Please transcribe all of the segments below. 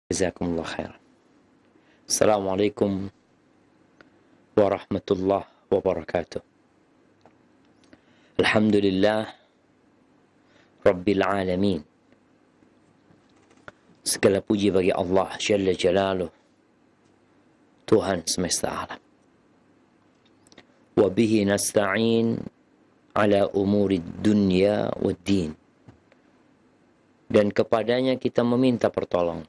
Jazakumullah khair. Assalamualaikum warahmatullahi wabarakatuh. Alhamdulillah Rabbil alamin. Segala puji bagi Allah Jalla Jalaluh, Tuhan semesta alam. Wa bihi nasta'in ala umuri dunya wad din. Dan kepadanya kita meminta pertolongan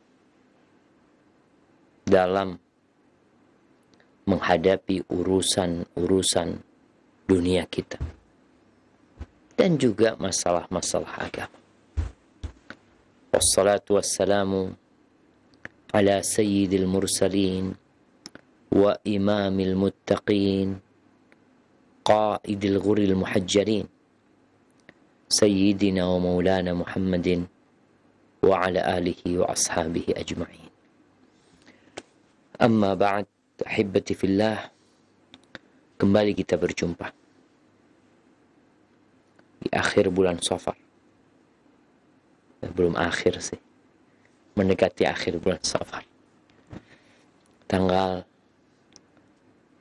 dalam menghadapi urusan-urusan dunia kita dan juga masalah-masalah agama. Wassalatu wassalamu ala sayyidil mursalin wa imamil muttaqin qaidil ghuril muhajjalin sayyidina wa maulana Muhammadin wa ala alihi wa ashabihi ajma'in. Amma ba'd, ahibati fillah, kembali kita berjumpa di akhir bulan Safar. Belum akhir sih, mendekati akhir bulan Safar. Tanggal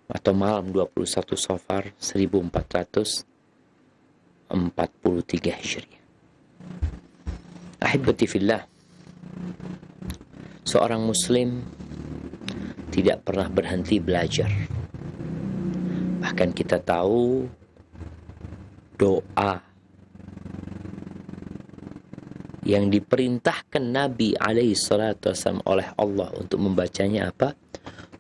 atau malam 21 Safar 1443 Hijriah. Ahibati fillah, seorang muslim tidak pernah berhenti belajar. Bahkan kita tahu doa yang diperintahkan Nabi alaihi salatu wasallam oleh Allah untuk membacanya apa?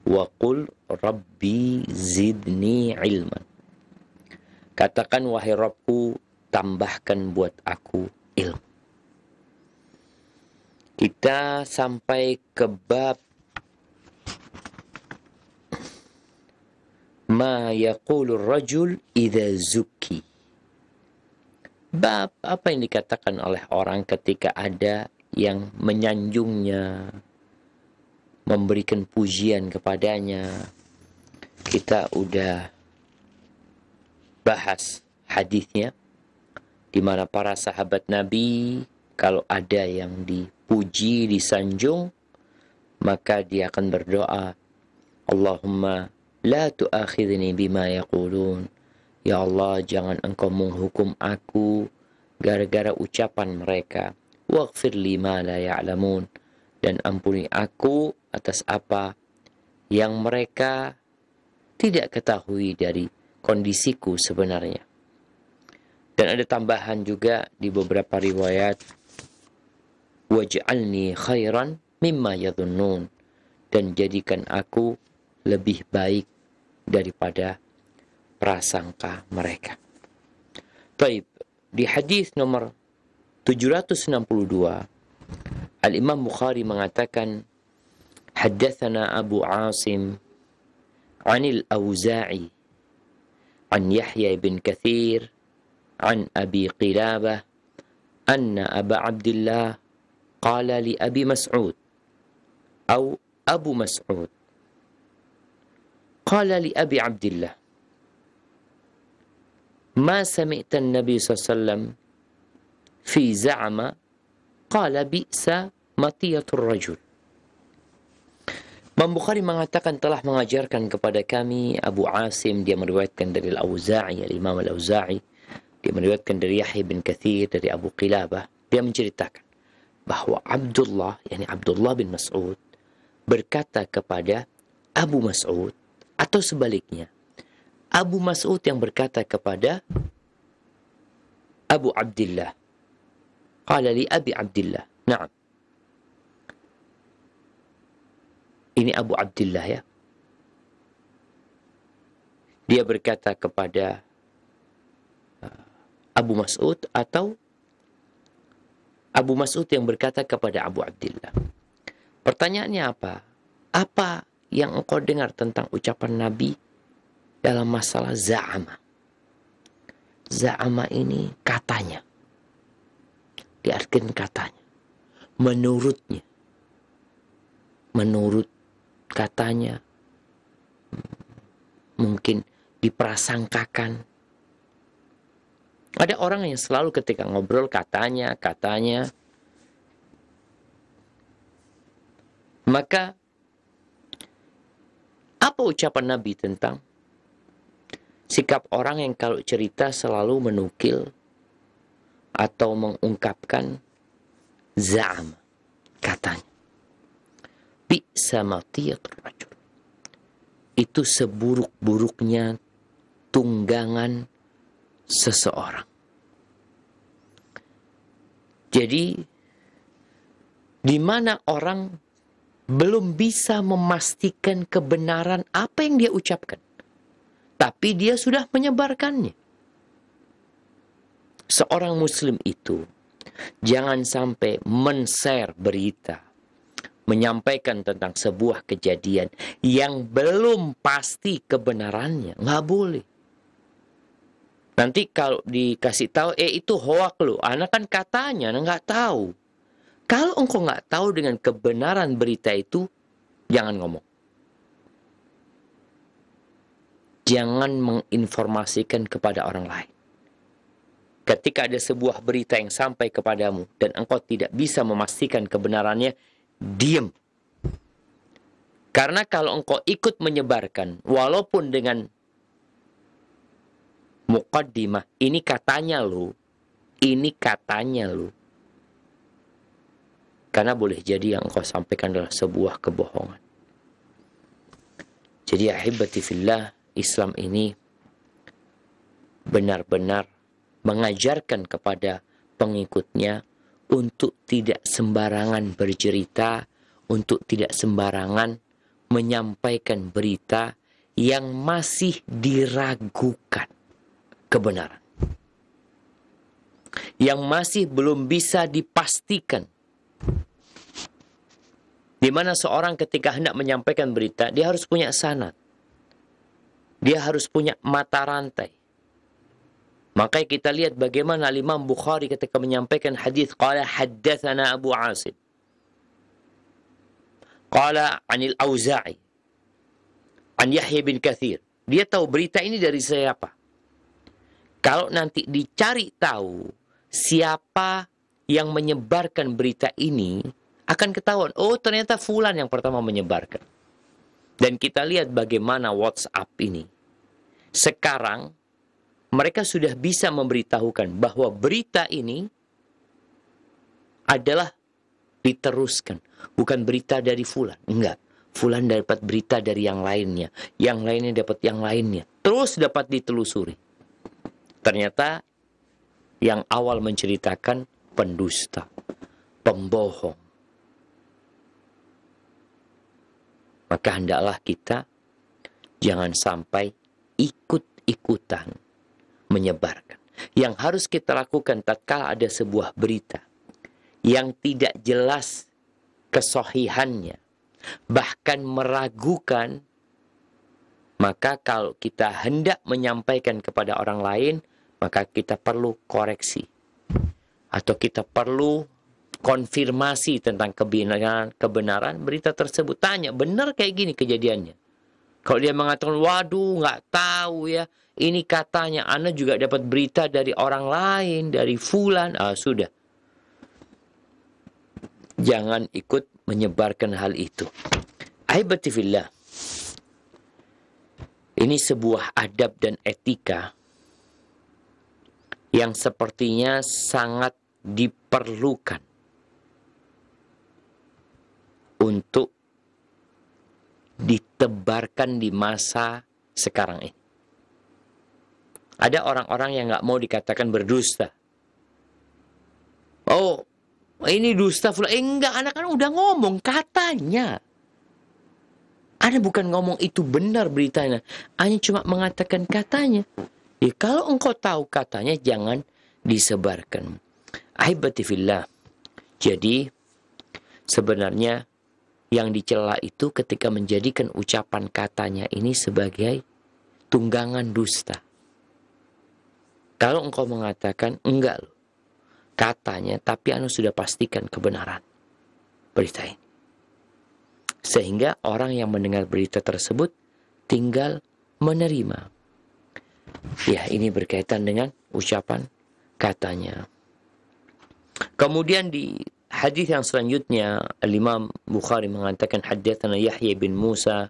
Wa qul rabbi zidni ilman. Katakan, wahai Rabbku, tambahkan buat aku ilmu. Kita sampai ke bab ma yaqulur rajul idza zukki. Bab apa yang dikatakan oleh orang ketika ada yang menyanjungnya, memberikan pujian kepadanya. Kita udah bahas hadisnya di mana para sahabat Nabi kalau ada yang dipuji, disanjung, maka dia akan berdoa, Allahumma la tu'akhidni bima yaqulun. Ya Allah, jangan engkau menghukum aku gara-gara ucapan mereka. Waghfir li ma la ya'lamun. Dan ampuni aku atas apa yang mereka tidak ketahui dari kondisiku sebenarnya. Dan ada tambahan juga di beberapa riwayat, waj'alni khairan mimma yadhunnun. Dan jadikan aku lebih baik daripada prasangka mereka. Baik, di hadis nomor 762, Al-Imam Bukhari mengatakan, haddatsana Abu Asim anil Auza'i an Yahya bin Katsir an Abi Qilabah anna Aba Abdullah qala li Abi Mas'ud atau Abu Mas'ud qala li Abi Abdullah ma sami'ta an-nabi sallallahu alaihi wasallam fi za'ama qala bi'sa matiyatur rajul. Imam Bukhari mengatakan telah mengajarkan kepada kami Abu Asim, dia meriwayatkan dari Al-Auza'i, Al-Imam Al-Auza'i, dia meriwayatkan dari Yahya bin Katsir dari Abu Qilabah, dia menceritakan bahwa Abdullah, yakni Abdullah bin Mas'ud, berkata kepada Abu Mas'ud, atau sebaliknya, Abu Mas'ud yang berkata kepada Abu Abdullah. Qala li Abi Abdullah. Naam. Ini Abu Abdullah ya. Dia berkata kepada Abu Mas'ud atau Abu Mas'ud yang berkata kepada Abu Abdullah. Pertanyaannya apa? Apa yang engkau dengar tentang ucapan Nabi dalam masalah za'ama? Za'ama ini katanya. Diartikan katanya. Menurutnya. Menurut katanya. Mungkin diprasangkakan. Ada orang yang selalu ketika ngobrol katanya. Maka apa ucapan Nabi tentang sikap orang yang kalau cerita selalu menukil atau mengungkapkan za'am, katanya. Bi'sa matiyatur rajul. Itu seburuk-buruknya tunggangan seseorang. Jadi, di mana orang belum bisa memastikan kebenaran apa yang dia ucapkan, tapi dia sudah menyebarkannya. Seorang muslim itu jangan sampai men-share berita, menyampaikan tentang sebuah kejadian yang belum pasti kebenarannya. Nggak boleh. Nanti kalau dikasih tahu, itu hoak lo. Anak kan katanya, nggak tahu. Kalau engkau nggak tahu dengan kebenaran berita itu, jangan ngomong. Jangan menginformasikan kepada orang lain. Ketika ada sebuah berita yang sampai kepadamu dan engkau tidak bisa memastikan kebenarannya, diam. Karena kalau engkau ikut menyebarkan, walaupun dengan muqaddimah, ini katanya lo, ini katanya lo. Karena boleh jadi yang engkau sampaikan adalah sebuah kebohongan. Jadi ahibati fillah, Islam ini benar-benar mengajarkan kepada pengikutnya untuk tidak sembarangan bercerita, untuk tidak sembarangan menyampaikan berita yang masih diragukan kebenaran, yang masih belum bisa dipastikan. Di mana seorang ketika hendak menyampaikan berita, dia harus punya sanad. Dia harus punya mata rantai. Makanya kita lihat bagaimana Imam Bukhari ketika menyampaikan hadis, qala haddatsana Abu Asim, qala anil Auza'i, an Yahya bin Katsir. Dia tahu berita ini dari siapa. Kalau nanti dicari tahu siapa yang menyebarkan berita ini, akan ketahuan, oh ternyata fulan yang pertama menyebarkan. Dan kita lihat bagaimana WhatsApp ini. Sekarang mereka sudah bisa memberitahukan bahwa berita ini adalah diteruskan. Bukan berita dari fulan. Enggak. Fulan dapat berita dari yang lainnya. Yang lainnya dapat yang lainnya. Terus dapat ditelusuri. Ternyata yang awal menceritakan pendusta, pembohong. Maka hendaklah kita jangan sampai ikut-ikutan menyebarkan. Yang harus kita lakukan tatkala ada sebuah berita yang tidak jelas kesohihannya, bahkan meragukan, maka kalau kita hendak menyampaikan kepada orang lain, maka kita perlu koreksi. Atau kita perlu konfirmasi tentang kebenaran berita tersebut. Tanya, benar kayak gini kejadiannya? Kalau dia mengatakan, waduh nggak tahu ya, ini katanya, Anda juga dapat berita dari orang lain, dari fulan, sudah. Jangan ikut menyebarkan hal itu. Ahibati fillah. Ini sebuah adab dan etika yang sepertinya sangat diperlukan untuk ditebarkan di masa sekarang ini. Ada orang-orang yang nggak mau dikatakan berdusta. Oh, ini dusta fulan. Enggak, anak kan udah ngomong katanya. Anda bukan ngomong itu benar beritanya. Hanya cuma mengatakan katanya. Ya, kalau engkau tahu katanya, jangan disebarkan. Ahibati fillah. Jadi, sebenarnya yang dicela itu ketika menjadikan ucapan katanya ini sebagai tunggangan dusta. Kalau engkau mengatakan, enggak loh, katanya, tapi anu sudah pastikan kebenaran berita ini. Sehingga orang yang mendengar berita tersebut tinggal menerima. Ya, ini berkaitan dengan ucapan katanya. Kemudian di hadis yang selanjutnya, Al-Imam Bukhari mengatakan haddatsana Yahya bin Musa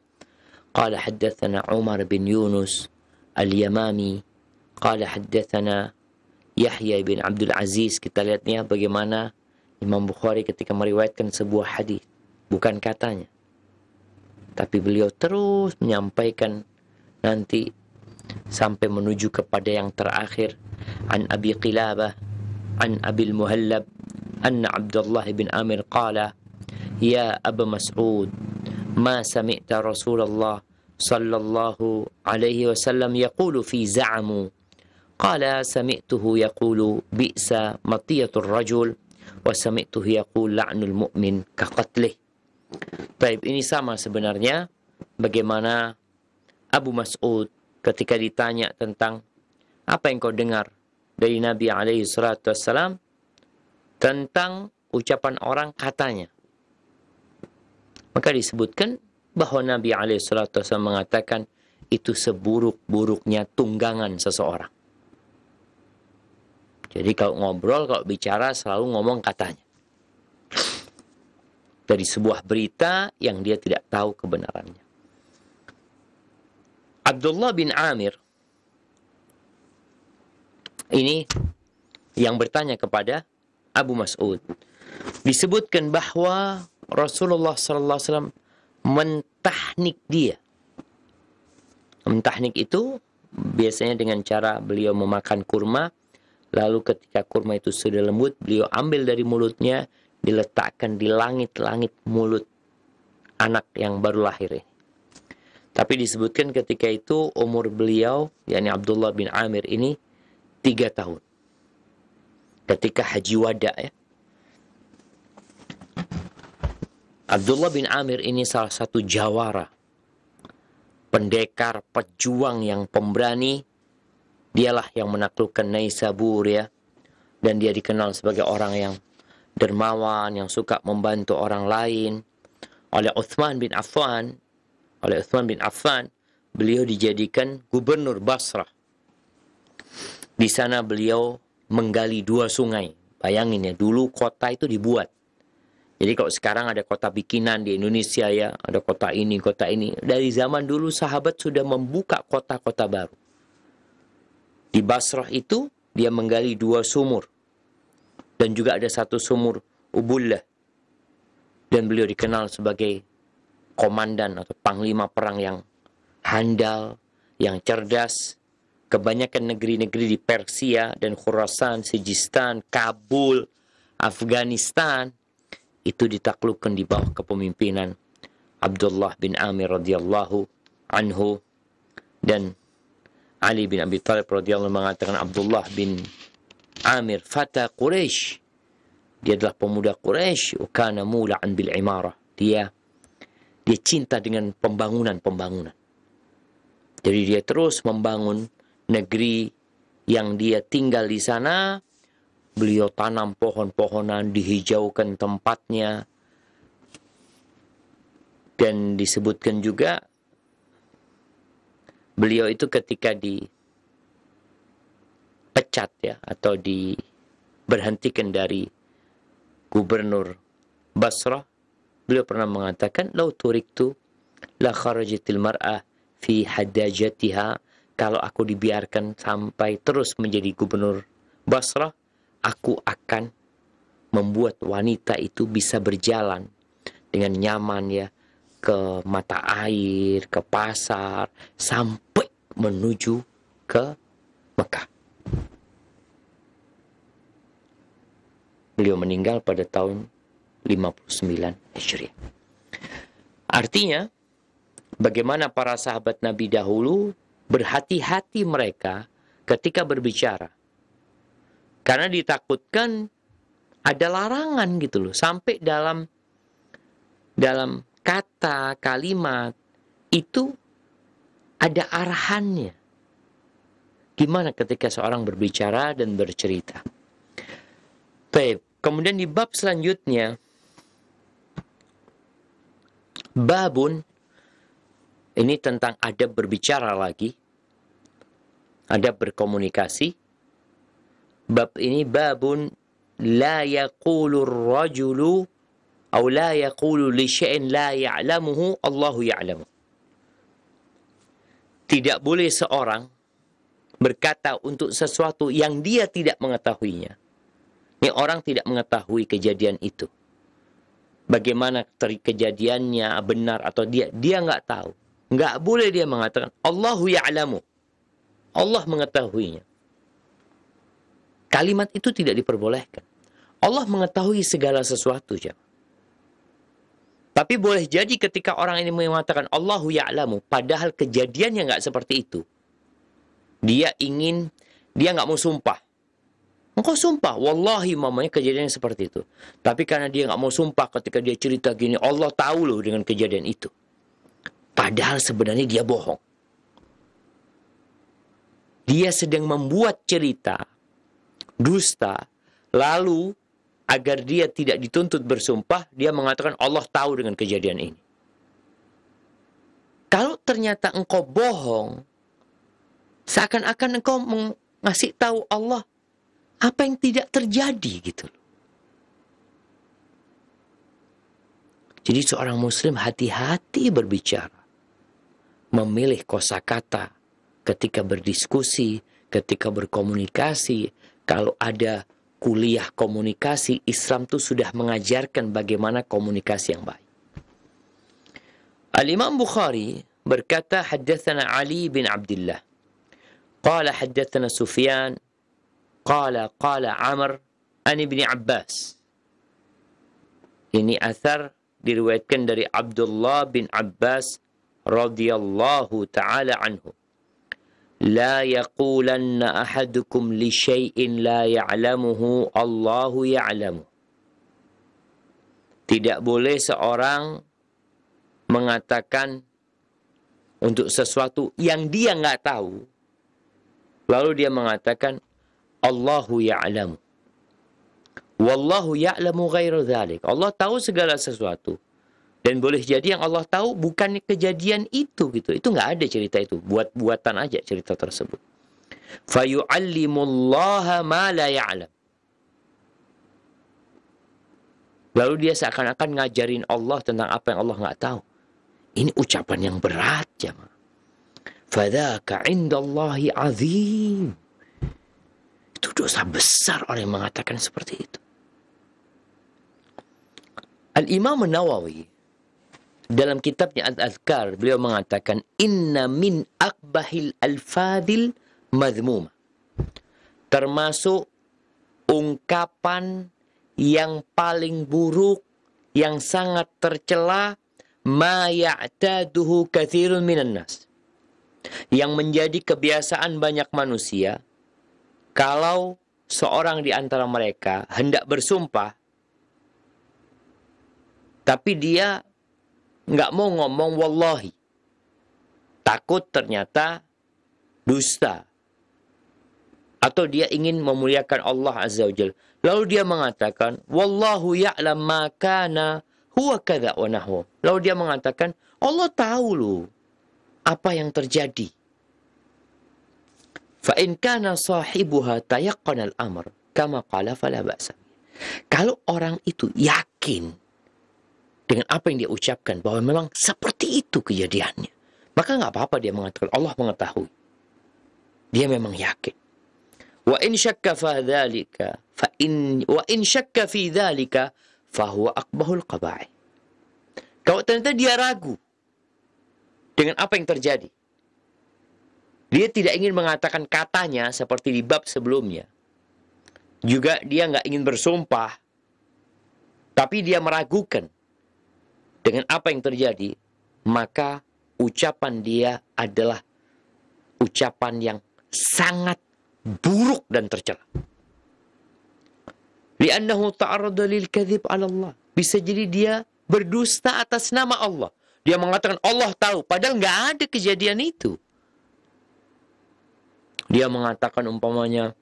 qala haddatsana Umar bin Yunus Al-Yamami qala haddatsana Yahya bin Abdul Aziz. Kita lihatnya bagaimana Imam Bukhari ketika meriwayatkan sebuah hadis, bukan katanya, tapi beliau terus menyampaikan nanti sampai menuju kepada yang terakhir. An Abi Qilabah an Abil Muhallab anna Abdullah bin Amir qala ya Aba Mas'ud ma sami'ta Rasulullah sallallahu alaihi wasallam yaqulu fi za'amu qala sami'tuhu yaqulu bi'sa matiyatur rajul wa sami'tuhu yaqul la'nul mu'min ka qatlih. Baik, ini sama sebenarnya bagaimana Abu Mas'ud ketika ditanya tentang apa yang kau dengar dari Nabi alaihi salatu wassalam tentang ucapan orang katanya. Maka disebutkan bahwa Nabi alaihi salatu wassalam mengatakan itu seburuk-buruknya tunggangan seseorang. Jadi kalau ngobrol, kalau bicara selalu ngomong katanya. Dari sebuah berita yang dia tidak tahu kebenarannya. Abdullah bin Amir ini yang bertanya kepada Abu Mas'ud. Disebutkan bahwa Rasulullah SAW mentahnik dia. Mentahnik itu biasanya dengan cara beliau memakan kurma, lalu ketika kurma itu sudah lembut, beliau ambil dari mulutnya, diletakkan di langit-langit mulut anak yang baru lahir ini. Tapi disebutkan ketika itu umur beliau, yakni Abdullah bin Amir ini 3 tahun. Ketika Haji Wada ya. Abdullah bin Amir ini salah satu jawara, pendekar, pejuang yang pemberani. Dialah yang menaklukkan Naisabur ya. Dan dia dikenal sebagai orang yang dermawan, yang suka membantu orang lain. Oleh Uthman bin Affan, beliau dijadikan gubernur Basrah. Di sana beliau menggali 2 sungai. Bayangin ya, dulu kota itu dibuat. Jadi kalau sekarang ada kota bikinan di Indonesia ya, ada kota ini, kota ini. Dari zaman dulu sahabat sudah membuka kota-kota baru. Di Basrah itu dia menggali 2 sumur. Dan juga ada 1 sumur Ubullah. Dan beliau dikenal sebagai komandan atau panglima perang yang handal, yang cerdas. Kebanyakan negeri-negeri di Persia dan Khurasan, Sijistan, Kabul, Afghanistan itu ditaklukkan di bawah kepemimpinan Abdullah bin Amir radhiyallahu anhu. Dan Ali bin Abi Thalib radhiyallahu mengatakan Abdullah bin Amir fata Quraisy. Dia adalah pemuda Quraisy, kana mula'an bil imarah. Dia cinta dengan pembangunan. Jadi dia terus membangun negeri yang dia tinggal di sana. Beliau tanam pohon-pohonan, dihijaukan tempatnya. Dan disebutkan juga beliau itu ketika dipecat ya, atau diberhentikan dari gubernur Basrah, beliau pernah mengatakan, "Lau turiktu la kharajatil mar'ah fi hadajatiha." Kalau aku dibiarkan sampai terus menjadi gubernur Basrah, aku akan membuat wanita itu bisa berjalan dengan nyaman ya, ke mata air, ke pasar, sampai menuju ke Mekah. Beliau meninggal pada tahun 59 Hijriah. Artinya, bagaimana para sahabat Nabi dahulu berhati-hati mereka ketika berbicara. Karena ditakutkan ada larangan gitu loh. Sampai dalam kata, kalimat itu ada arahannya. Gimana ketika seorang berbicara dan bercerita. Baik, kemudian di bab selanjutnya, babun, ini tentang adab berbicara lagi, adab berkomunikasi. Bab ini babun la yaqulu ar-rajulu atau la yaqulu li syai'in la ya'lamuhu Allahu ya'lamu. Tidak boleh seorang berkata untuk sesuatu yang dia tidak mengetahuinya. Ini orang tidak mengetahui kejadian itu. Bagaimana kejadiannya benar atau dia nggak tahu. Nggak boleh dia mengatakan Allahu ya'lamu. Allah mengetahuinya. Kalimat itu tidak diperbolehkan. Allah mengetahui segala sesuatu, jemaah. Tapi boleh jadi ketika orang ini mengatakan Allahu ya'lamu, padahal kejadiannya nggak seperti itu. Dia nggak mau sumpah. Engkau sumpah, wallahi mamanya kejadiannya seperti itu. Tapi karena dia nggak mau sumpah ketika dia cerita gini, Allah tahu loh dengan kejadian itu. Padahal sebenarnya dia bohong. Dia sedang membuat cerita, dusta, lalu agar dia tidak dituntut bersumpah, dia mengatakan Allah tahu dengan kejadian ini. Kalau ternyata engkau bohong, seakan-akan engkau ngasih tahu Allah apa yang tidak terjadi gitu. Jadi seorang muslim hati-hati berbicara. Memilih kosakata ketika berdiskusi, ketika berkomunikasi. Kalau ada kuliah komunikasi, Islam itu sudah mengajarkan bagaimana komunikasi yang baik. Al-Imam Bukhari berkata, haddatsana Ali bin Abdullah. Qala haddatsana Sufyan. Qala Amr an Ibni Abbas. Ini athar diriwayatkan dari Abdullah bin Abbas radhiyallahu ta'ala anhu. La yaqulanna ahadukum li syai'in la ya'lamuhu Allahu ya'lamu. Tidak boleh seorang mengatakan untuk sesuatu yang dia nggak tahu, lalu dia mengatakan Allahu ya'lamu. Wallahu ya'lamu ghairu dzalik. Allah tahu segala sesuatu. Dan boleh jadi yang Allah tahu bukan kejadian itu gitu. Itu nggak ada cerita itu. Buat-buatan aja cerita tersebut. Fayu'allimullaha ma la ya'lam. Lalu dia seakan-akan ngajarin Allah tentang apa yang Allah nggak tahu. Ini ucapan yang berat, jemaah. Fadzaka 'indallahi 'azim. Itu dosa besar orang yang mengatakan seperti itu. Al-Imam Nawawi dalam kitabnya Al-Adhkar beliau mengatakan inna min akbahil alfadil madhmumah. Termasuk ungkapan yang paling buruk, yang sangat tercela, ma ya'taduhu katsirun minan nas. Yang menjadi kebiasaan banyak manusia. Kalau seorang di antara mereka hendak bersumpah, tapi dia nggak mau ngomong wallahi. Takut ternyata dusta. Atau dia ingin memuliakan Allah Azza wa Jalla. Lalu dia mengatakan, wallahu ya'lam ma kana huwa kadza wa nahwu. Lalu dia mengatakan, Allah tahu loh apa yang terjadi. Fa'in kana sahibuha tayaqqana al-amr kama qala fala ba'sa. Kalau orang itu yakin dengan apa yang dia ucapkan bahwa memang seperti itu kejadiannya, maka nggak apa-apa dia mengatakan Allah mengetahui. Dia memang yakin. Wa in syakka fi dzalika fa huwa aqbahul qaba'i. Kalau ternyata dia ragu dengan apa yang terjadi, dia tidak ingin mengatakan katanya seperti di bab sebelumnya. Juga dia nggak ingin bersumpah. Tapi dia meragukan dengan apa yang terjadi. Maka ucapan dia adalah ucapan yang sangat buruk dan tercela. Li'annahu ta'arrada lil kadzib 'ala Allah. Bisa jadi dia berdusta atas nama Allah. Dia mengatakan Allah tahu. Padahal nggak ada kejadian itu. Dia mengatakan umpamanya,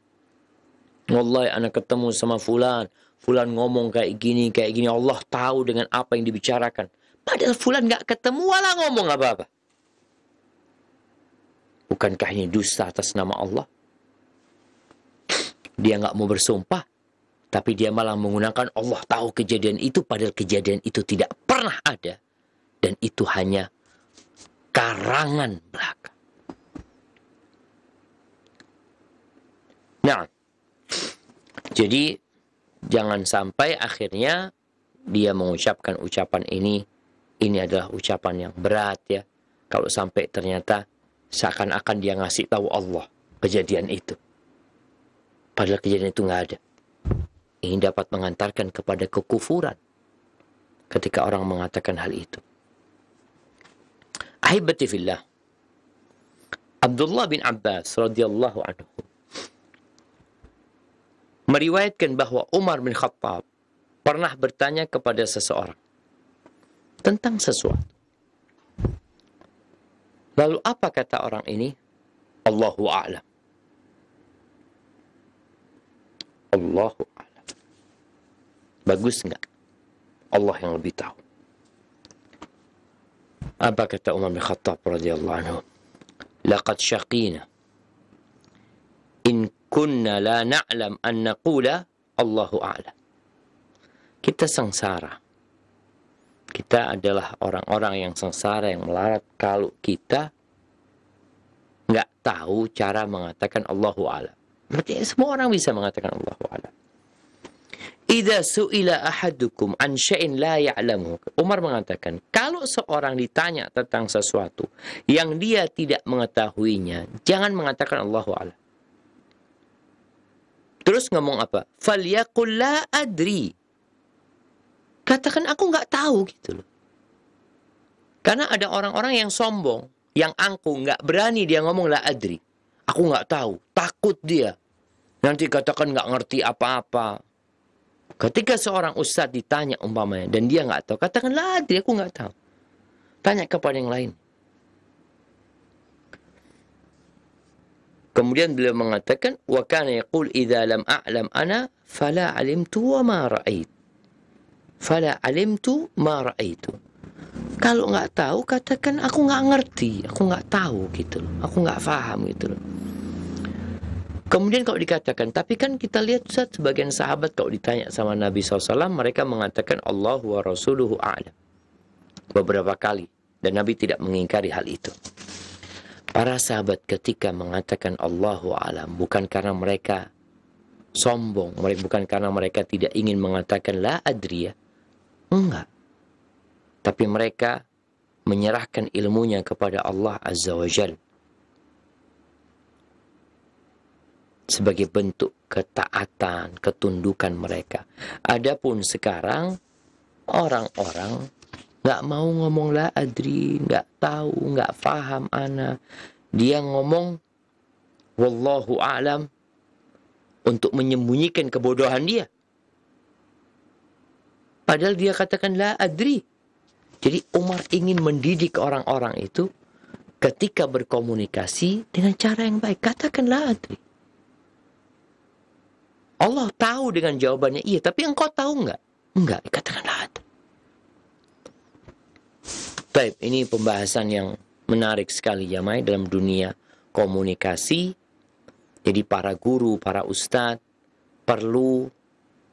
wallahi anak ketemu sama fulan ngomong kayak gini, Allah tahu dengan apa yang dibicarakan. Padahal fulan nggak ketemu, walah ngomong apa-apa. Bukankah ini dusta atas nama Allah? Dia nggak mau bersumpah, Tapi dia malah menggunakan Allah tahu kejadian itu, padahal kejadian itu tidak pernah ada. Dan itu hanya karangan belaka. Nah, jadi jangan sampai akhirnya dia mengucapkan ucapan ini adalah ucapan yang berat ya. Kalau sampai ternyata seakan-akan dia ngasih tahu Allah kejadian itu. Padahal kejadian itu nggak ada. Ini dapat mengantarkan kepada kekufuran ketika orang mengatakan hal itu. Ahibati fillah, Abdullah bin Abbas radhiyallahu anhu meriwayatkan bahwa Umar bin Khattab pernah bertanya kepada seseorang tentang sesuatu. Lalu apa kata orang ini? Allahu a'lam. Allahu a'lam. Bagus enggak? Allah yang lebih tahu. Apa kata Umar bin Khattab radhiyallahu anhu? Laqad syaqina in kunna la na'lam an naqula Allahu a'lam. Kita sengsara. Kita adalah orang-orang yang sengsara, yang melarat kalau kita nggak tahu cara mengatakan Allahu a'lam. Berarti semua orang bisa mengatakan Allahu a'lam. Idza su'ila ahadukum an syai'in la ya'lamu. Umar mengatakan, kalau seorang ditanya tentang sesuatu yang dia tidak mengetahuinya, jangan mengatakan Allahu a'lam. Terus ngomong apa? Falyaqul la adri. Katakan aku nggak tahu gitu loh. Karena ada orang-orang yang sombong, yang angkuh, nggak berani dia ngomong la adri. Aku nggak tahu, takut dia. Nanti katakan nggak ngerti apa-apa. Ketika seorang ustadz ditanya umpamanya dan dia nggak tahu, katakan la adri, aku nggak tahu. Tanya kepada yang lain. Kemudian beliau mengatakan, wa kana yaqul idza lam a'lam ana fala 'alimtu wa ma ra'ait. Fala 'alimtu ma ra'aitu. Kalau nggak tahu, katakan aku nggak ngerti, aku nggak tahu gitu loh, aku nggak paham gitu loh. Kemudian kalau dikatakan, tapi kan kita lihat Ustaz, sebagian sahabat kalau ditanya sama Nabi SAW, mereka mengatakan Allahu wa rasuluhu a'lam. Beberapa kali. Dan Nabi tidak mengingkari hal itu. Para sahabat ketika mengatakan Allahu a'lam, bukan karena mereka sombong, bukan karena mereka tidak ingin mengatakan la adriya. Enggak. Tapi mereka menyerahkan ilmunya kepada Allah Azza wa Jalla. Sebagai bentuk ketaatan, ketundukan mereka. Adapun sekarang, orang-orang nggak mau ngomong la adri, nggak tahu, nggak paham ana. Dia ngomong wallahu a'lam untuk menyembunyikan kebodohan dia. Padahal dia katakan la adri. Jadi Umar ingin mendidik orang-orang itu ketika berkomunikasi dengan cara yang baik. Katakan la adri. Allah tahu dengan jawabannya iya, tapi engkau tahu enggak? Enggak, katakanlah ada. Baik, ini pembahasan yang menarik sekali ya, Mai, dalam dunia komunikasi. Jadi para guru, para ustadz perlu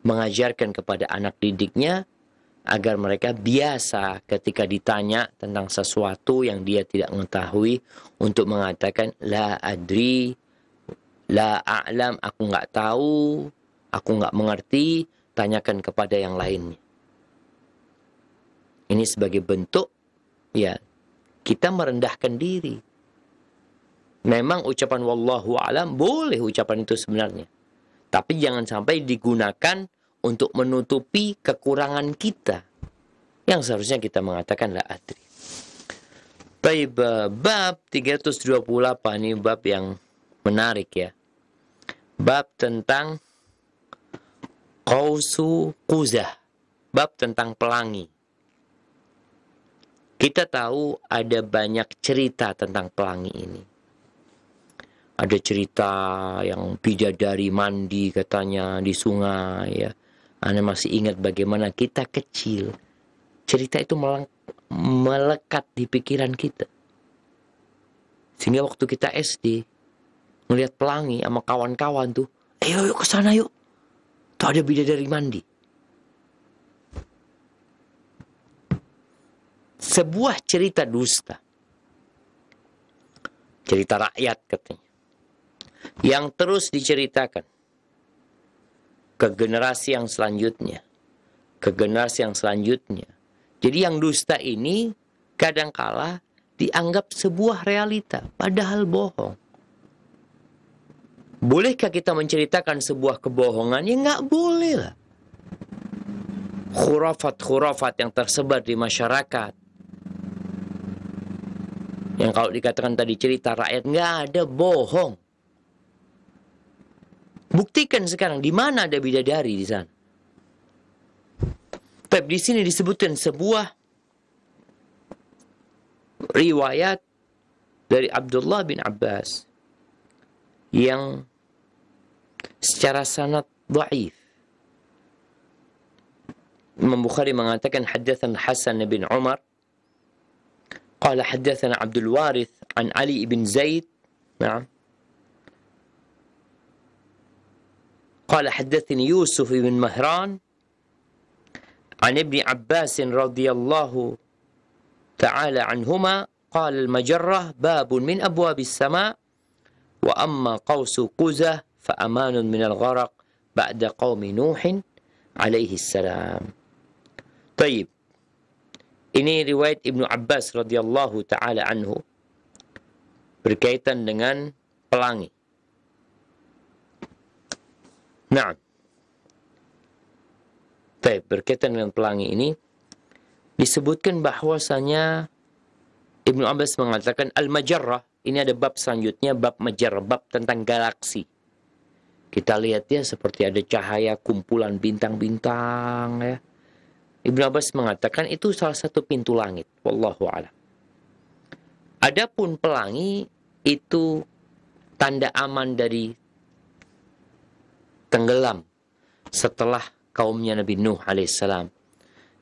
mengajarkan kepada anak didiknya agar mereka biasa ketika ditanya tentang sesuatu yang dia tidak mengetahui untuk mengatakan la adri, la a'lam, aku nggak tahu, aku nggak mengerti, tanyakan kepada yang lainnya. Ini sebagai bentuk, ya, kita merendahkan diri. Memang ucapan wallahu a'lam boleh ucapan itu sebenarnya. Tapi jangan sampai digunakan untuk menutupi kekurangan kita. Yang seharusnya kita mengatakan la adri. Baik, bab 328 ini bab yang menarik ya. Bab tentang Qausu Quzah. Bab tentang pelangi. Kita tahu ada banyak cerita tentang pelangi ini. Ada cerita yang bidadari mandi katanya di sungai ya. Anda masih ingat bagaimana kita kecil. Cerita itu melekat di pikiran kita. Sehingga waktu kita SD, melihat pelangi sama kawan-kawan tuh, ayo yuk ke sana yuk. Atau ada bidadari mandi. Sebuah cerita dusta. Cerita rakyat katanya. Yang terus diceritakan ke generasi yang selanjutnya. Ke generasi yang selanjutnya. Jadi yang dusta ini kadangkala dianggap sebuah realita. Padahal bohong. Bolehkah kita menceritakan sebuah kebohongan? Ya nggak boleh lah. Khurafat-khurafat yang tersebar di masyarakat. Yang kalau dikatakan tadi cerita rakyat, nggak ada, bohong. Buktikan sekarang, di mana ada bidadari di sana. Tapi di sini disebutkan sebuah riwayat dari Abdullah bin Abbas yang secara sanad dhaif. Imam Bukhari mengatakan haddatsana Hasan bin Umar qala haddatsana Abdul Warith an Ali bin Zaid na'am qala haddatsani Yusuf bin Mahran an Ibn Abbas radhiyallahu ta'ala anhuma qala al-majrah babun min abwabis sama' wa amma qawsu quzah فأمان من الغرق بعد قوم نوح عليه السلام. طيب. Ini riwayat Ibnu Abbas radhiyallahu taala anhu berkaitan dengan pelangi. Nah. Baik, berkaitan dengan pelangi ini disebutkan bahwasanya Ibnu Abbas mengatakan al-majarrah, ini ada bab selanjutnya, bab majarrah, bab tentang galaksi. Kita lihat ya seperti ada cahaya kumpulan bintang-bintang ya. Ibnu Abbas mengatakan itu salah satu pintu langit. Wallahu a'lam. Adapun pelangi itu tanda aman dari tenggelam setelah kaumnya Nabi Nuh alaihissalam.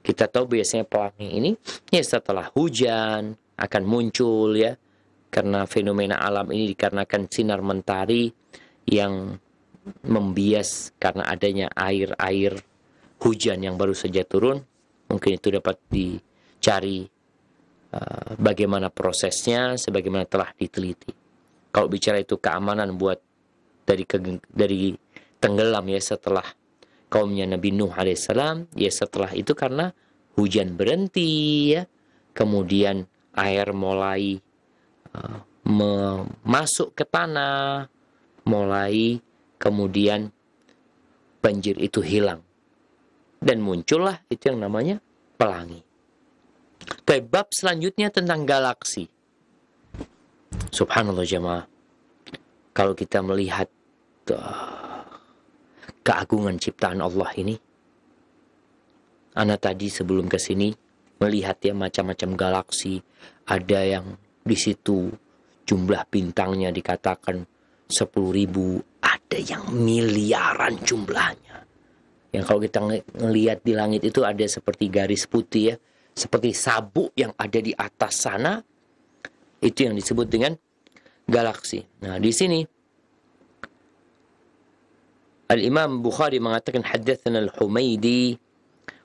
Kita tahu biasanya pelangi ini ya setelah hujan akan muncul ya. Karena fenomena alam ini dikarenakan sinar mentari yang membias karena adanya air hujan yang baru saja turun. Mungkin itu dapat dicari bagaimana prosesnya sebagaimana telah diteliti. Kalau bicara itu keamanan buat dari tenggelam ya setelah kaumnya Nabi Nuh alaihissalam, ya setelah itu karena hujan berhenti ya, kemudian air mulai masuk ke tanah, mulai kemudian banjir itu hilang. Dan muncullah itu yang namanya pelangi. Tapi bab selanjutnya tentang galaksi. Subhanallah jemaah. Kalau kita melihat keagungan ciptaan Allah ini. Ana tadi sebelum ke sini melihat ya macam-macam galaksi. Ada yang di situ jumlah bintangnya dikatakan 10.000, ada yang miliaran jumlahnya. Yang kalau kita ngelihat di langit itu ada seperti garis putih ya, seperti sabuk yang ada di atas sana, itu yang disebut dengan galaksi. Nah, di sini Al-Imam Bukhari mengatakan haddatsana Al-Humaidi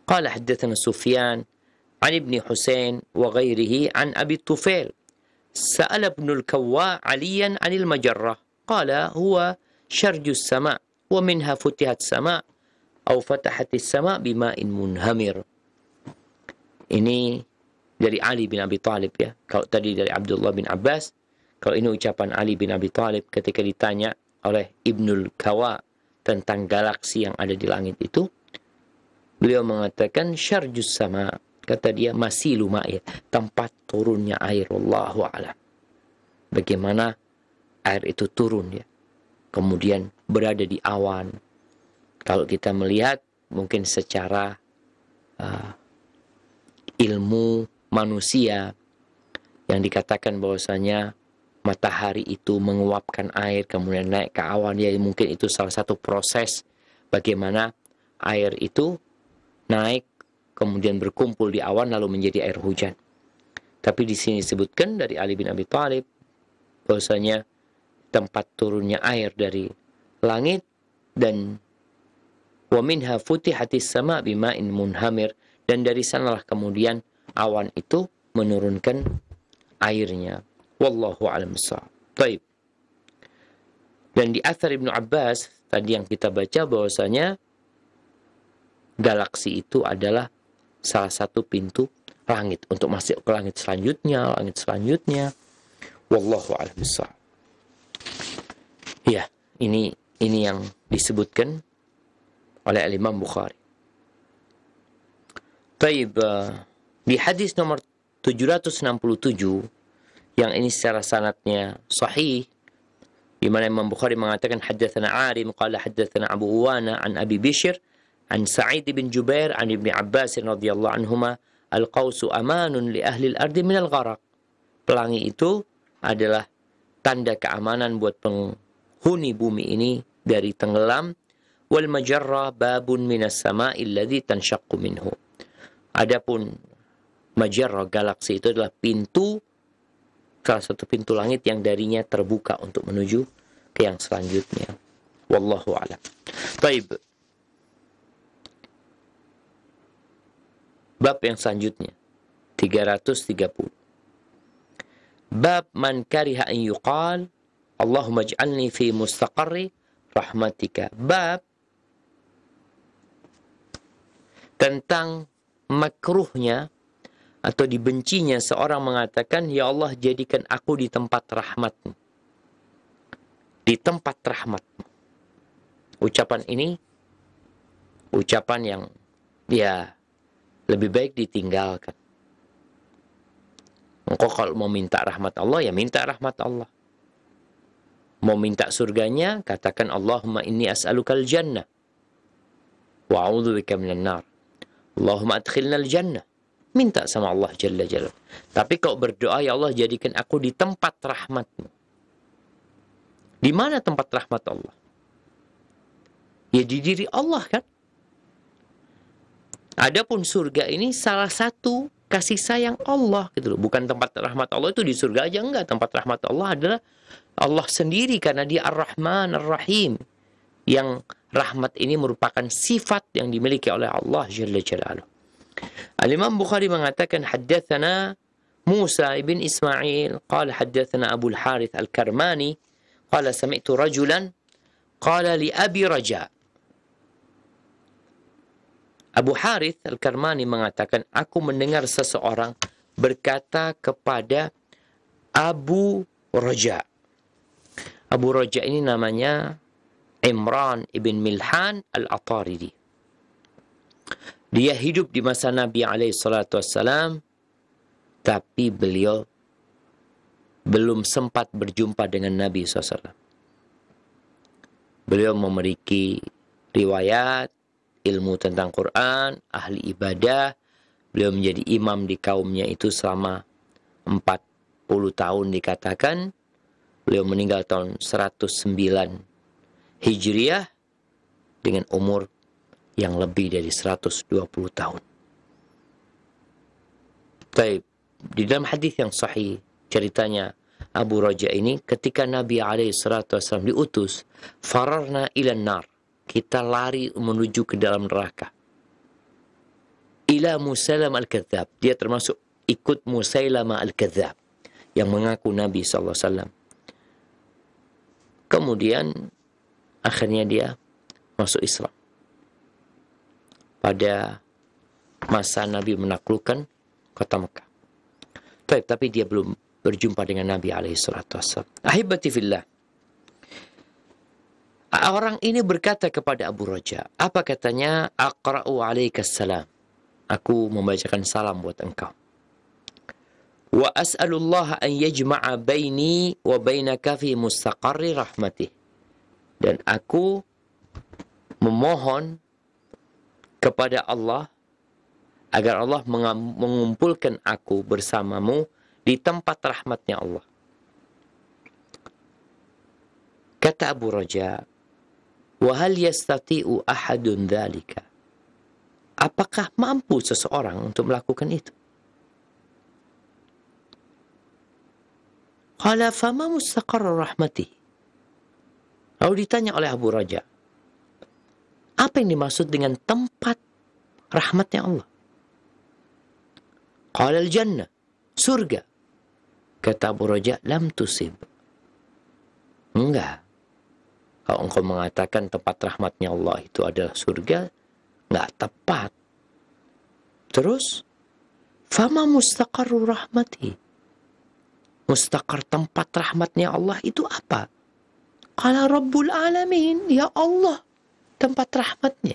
qala haddatsana Sufyan an Ibn Husain wa ghairihi an Abi Tufail sa'ala Ibn al-Kawwa 'aliyan 'anil majarrah qala huwa syarjus sama' wa minha futihat sama' atau fatahatis sama' bima'in munhamir. Ini dari Ali bin Abi Thalib ya. Kalau tadi dari Abdullah bin Abbas, kalau ini ucapan Ali bin Abi Thalib ketika ditanya oleh Ibnul Kawa tentang galaksi yang ada di langit itu, beliau mengatakan syarjus sama, kata dia masih lumai, tempat turunnya air, wallahu a'lam. Bagaimana air itu turun ya, kemudian berada di awan. Kalau kita melihat mungkin secara ilmu manusia yang dikatakan bahwasanya matahari itu menguapkan air kemudian naik ke awan, ya mungkin itu salah satu proses bagaimana air itu naik kemudian berkumpul di awan lalu menjadi air hujan. Tapi di sini disebutkan dari Ali bin Abi Thalib bahwasanya tempat turunnya air dari langit dan Wa minha futihatis sama' bima'in munhamir. Dan dari sanalah kemudian awan itu menurunkan airnya. Wallahu a'lam bishawab. Baik. Dan di athar Ibnu Abbas tadi yang kita baca bahwasanya galaksi itu adalah salah satu pintu langit untuk masuk ke langit selanjutnya. Wallahu a'lam bishawab. Ya, ini yang disebutkan oleh Imam Bukhari. Taib, di hadis nomor 767 yang ini secara sanadnya sahih, di mana Imam Bukhari mengatakan haddatsana Arim qala haddatsana Abu Uwana an Abi Bishr an Sa'id bin Jubair an Ibnu Abbas radhiyallahu anhuma al-qausu amanun li ahli al-ardi min al-gharaq. Pelangi itu adalah tanda keamanan buat penghuni bumi ini dari tenggelam. Wal majarra babun minas sama'i alladhi tanshaqqu minhu. Adapun majarra galaksi itu adalah salah satu pintu langit yang darinya terbuka untuk menuju ke yang selanjutnya. Wallahu a'lam. Baik. Bab yang selanjutnya 330. Bab man kariha an yuqal Allahumma ij'alni fi mustaqarri rahmatika. Bab tentang makruhnya atau dibencinya seorang mengatakan, ya Allah jadikan aku di tempat rahmatmu. Di tempat rahmatmu. Ucapan ini ucapan yang ya lebih baik ditinggalkan. Engkau kalau mau minta rahmat Allah, ya minta rahmat Allah. Mau minta surganya, katakan Allahumma inni as'alukal jannah wa a'udzubika minan nar. Allahumma adkhilnal jannah. Minta sama Allah Jalla Jalla. Tapi kalau berdoa, ya Allah jadikan aku di tempat rahmatmu. Di mana tempat rahmat Allah? Ya di diri Allah kan? Adapun surga ini salah satu kasih sayang Allah gitu loh. Bukan tempat rahmat Allah itu di surga aja, enggak. Tempat rahmat Allah adalah Allah sendiri karena Dia Ar-Rahman Ar-Rahim. Yang rahmat ini merupakan sifat yang dimiliki oleh Allah Jalla Jalaluhu. Al-Imam Bukhari mengatakan haddatsana Musa ibn Ismail qala haddatsana Abu al-Harith al-Karmani qala sami'tu rajulan qala li Abi Raja. Abu Harith al-Karmani mengatakan, aku mendengar seseorang berkata kepada Abu Raja. Abu Raja ini namanya Imran ibn Milhan al-Ataridi. Dia hidup di masa Nabi SAW, tapi beliau belum sempat berjumpa dengan Nabi SAW. Beliau memiliki riwayat, ilmu tentang Quran, ahli ibadah. Beliau menjadi imam di kaumnya itu selama 40 tahun dikatakan. Beliau meninggal tahun 109 Hijriah dengan umur yang lebih dari 120 tahun. Baik, di dalam hadis yang sahih ceritanya Abu Raja ini ketika Nabi SAW diutus, fararna ilan nar, kita lari menuju ke dalam neraka. Ila Musailam al-Kadzab, dia termasuk ikut Musailamah al-Kadzab yang mengaku Nabi SAW. Kemudian akhirnya dia masuk Islam. Pada masa Nabi menaklukkan kota Mekah. Tapi dia belum berjumpa dengan Nabi SAW. Ahibati fillah. Orang ini berkata kepada Abu Raja. Apa katanya? Aqra'u alaikas salam. Aku membacakan salam buat engkau. Wa as'alullah an yajma'a baini wa bainaka fi mustaqarri rahmatih. Dan aku memohon kepada Allah agar Allah mengumpulkan aku bersamamu di tempat rahmatnya Allah. Kata Abu Raja, wa hal yastati'u ahadun dzalika? Apakah mampu seseorang untuk melakukan itu? Qala fama mustaqarru rahmatih. Lalu ditanya oleh Abu Raja, apa Apa yang dimaksud dengan tempat rahmatnya Allah? Qala al-jannah, surga. Kata Abu Raja, lam tusib. Enggak. Kalau engkau mengatakan tempat rahmatnya Allah itu adalah surga, enggak tepat. Terus, fama mustaqarru rahmati. Mustaqar tempat rahmatnya Allah itu apa? Qala Rabbul Alamin, ya Allah, tempat rahmatnya.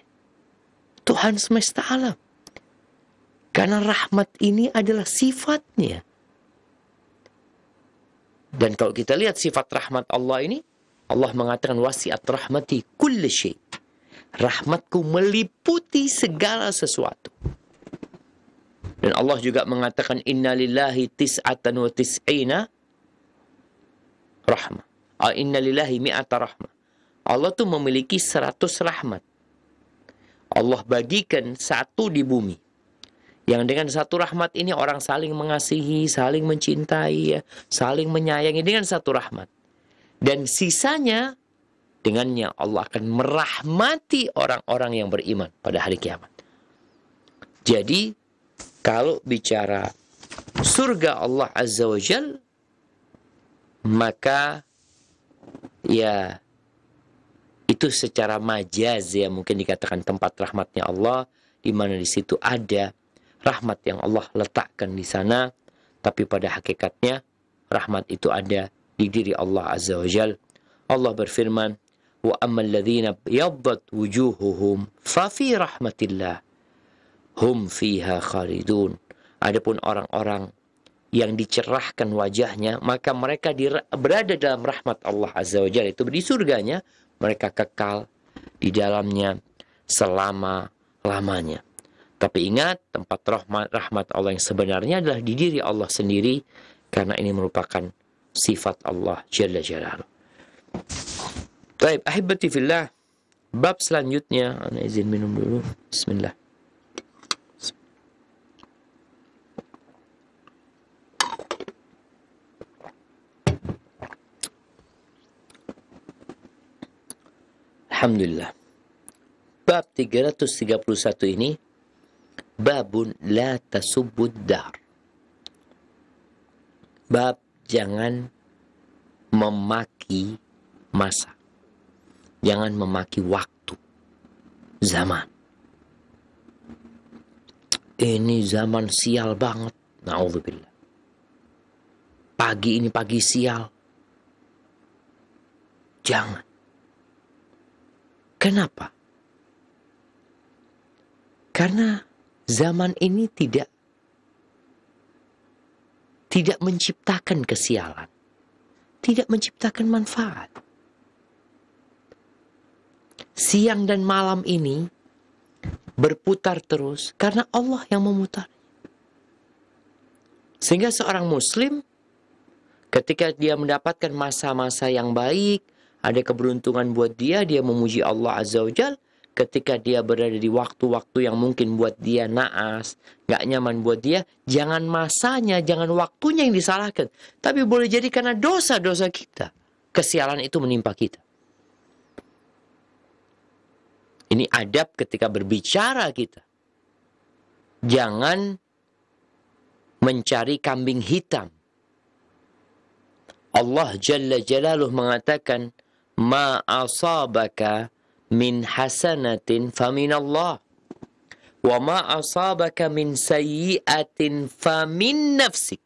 Tuhan semesta alam. Karena rahmat ini adalah sifatnya. Dan kalau kita lihat sifat rahmat Allah ini, Allah mengatakan wasi'at rahmati kulli syai'. Rahmatku meliputi segala sesuatu. Dan Allah juga mengatakan inna lillahi tis'atan wa tis'ina rahmah. Inna lillahi mi'ata rahmah. Allah tuh memiliki 100 rahmat. Allah bagikan satu di bumi. Yang dengan satu rahmat ini orang saling mengasihi, saling mencintai, ya, saling menyayangi dengan satu rahmat. Dan sisanya dengannya Allah akan merahmati orang-orang yang beriman pada hari kiamat. Jadi kalau bicara surga Allah Azza wa Jal, maka ya itu secara majaz ya mungkin dikatakan tempat rahmatnya Allah, di mana di situ ada rahmat yang Allah letakkan di sana, tapi pada hakikatnya rahmat itu ada di diri Allah Azza wa Jal. Allah berfirman, wa ammal ladzina yaddat wujuhuhum fa fi rahmatillah hum fiha khalidun. Adapun orang-orang yang dicerahkan wajahnya, maka mereka berada dalam rahmat Allah Azza wa Jalla, itu di surganya, mereka kekal di dalamnya selama-lamanya. Tapi ingat, tempat rahmat Allah yang sebenarnya adalah di diri Allah sendiri, karena ini merupakan sifat Allah Jalla Jalaluh. Baik, ahibati fillah, bab selanjutnya, ana izin minum dulu. Bismillah. Alhamdulillah. Bab 331 ini babun la tasubbud dar. Bab jangan memaki masa. Jangan memaki waktu. Zaman. Ini zaman sial banget. Na'udzubillah. Pagi ini pagi sial. Jangan. Kenapa? Karena zaman ini tidak menciptakan kesialan. Tidak menciptakan manfaat. Siang dan malam ini berputar terus karena Allah yang memutar. Sehingga seorang muslim ketika dia mendapatkan masa-masa yang baik, ada keberuntungan buat dia memuji Allah Azza wa Jal. Ketika dia berada di waktu-waktu yang mungkin buat dia naas, gak nyaman buat dia, jangan masanya, jangan waktunya yang disalahkan. Tapi boleh jadi karena dosa-dosa kita, kesialan itu menimpa kita. Ini adab ketika berbicara kita. Jangan mencari kambing hitam. Allah Jalla Jalaluh mengatakan, ma asabaka min hasanatin faminallah wa ma asabaka min sayyi'atin famin nafsik.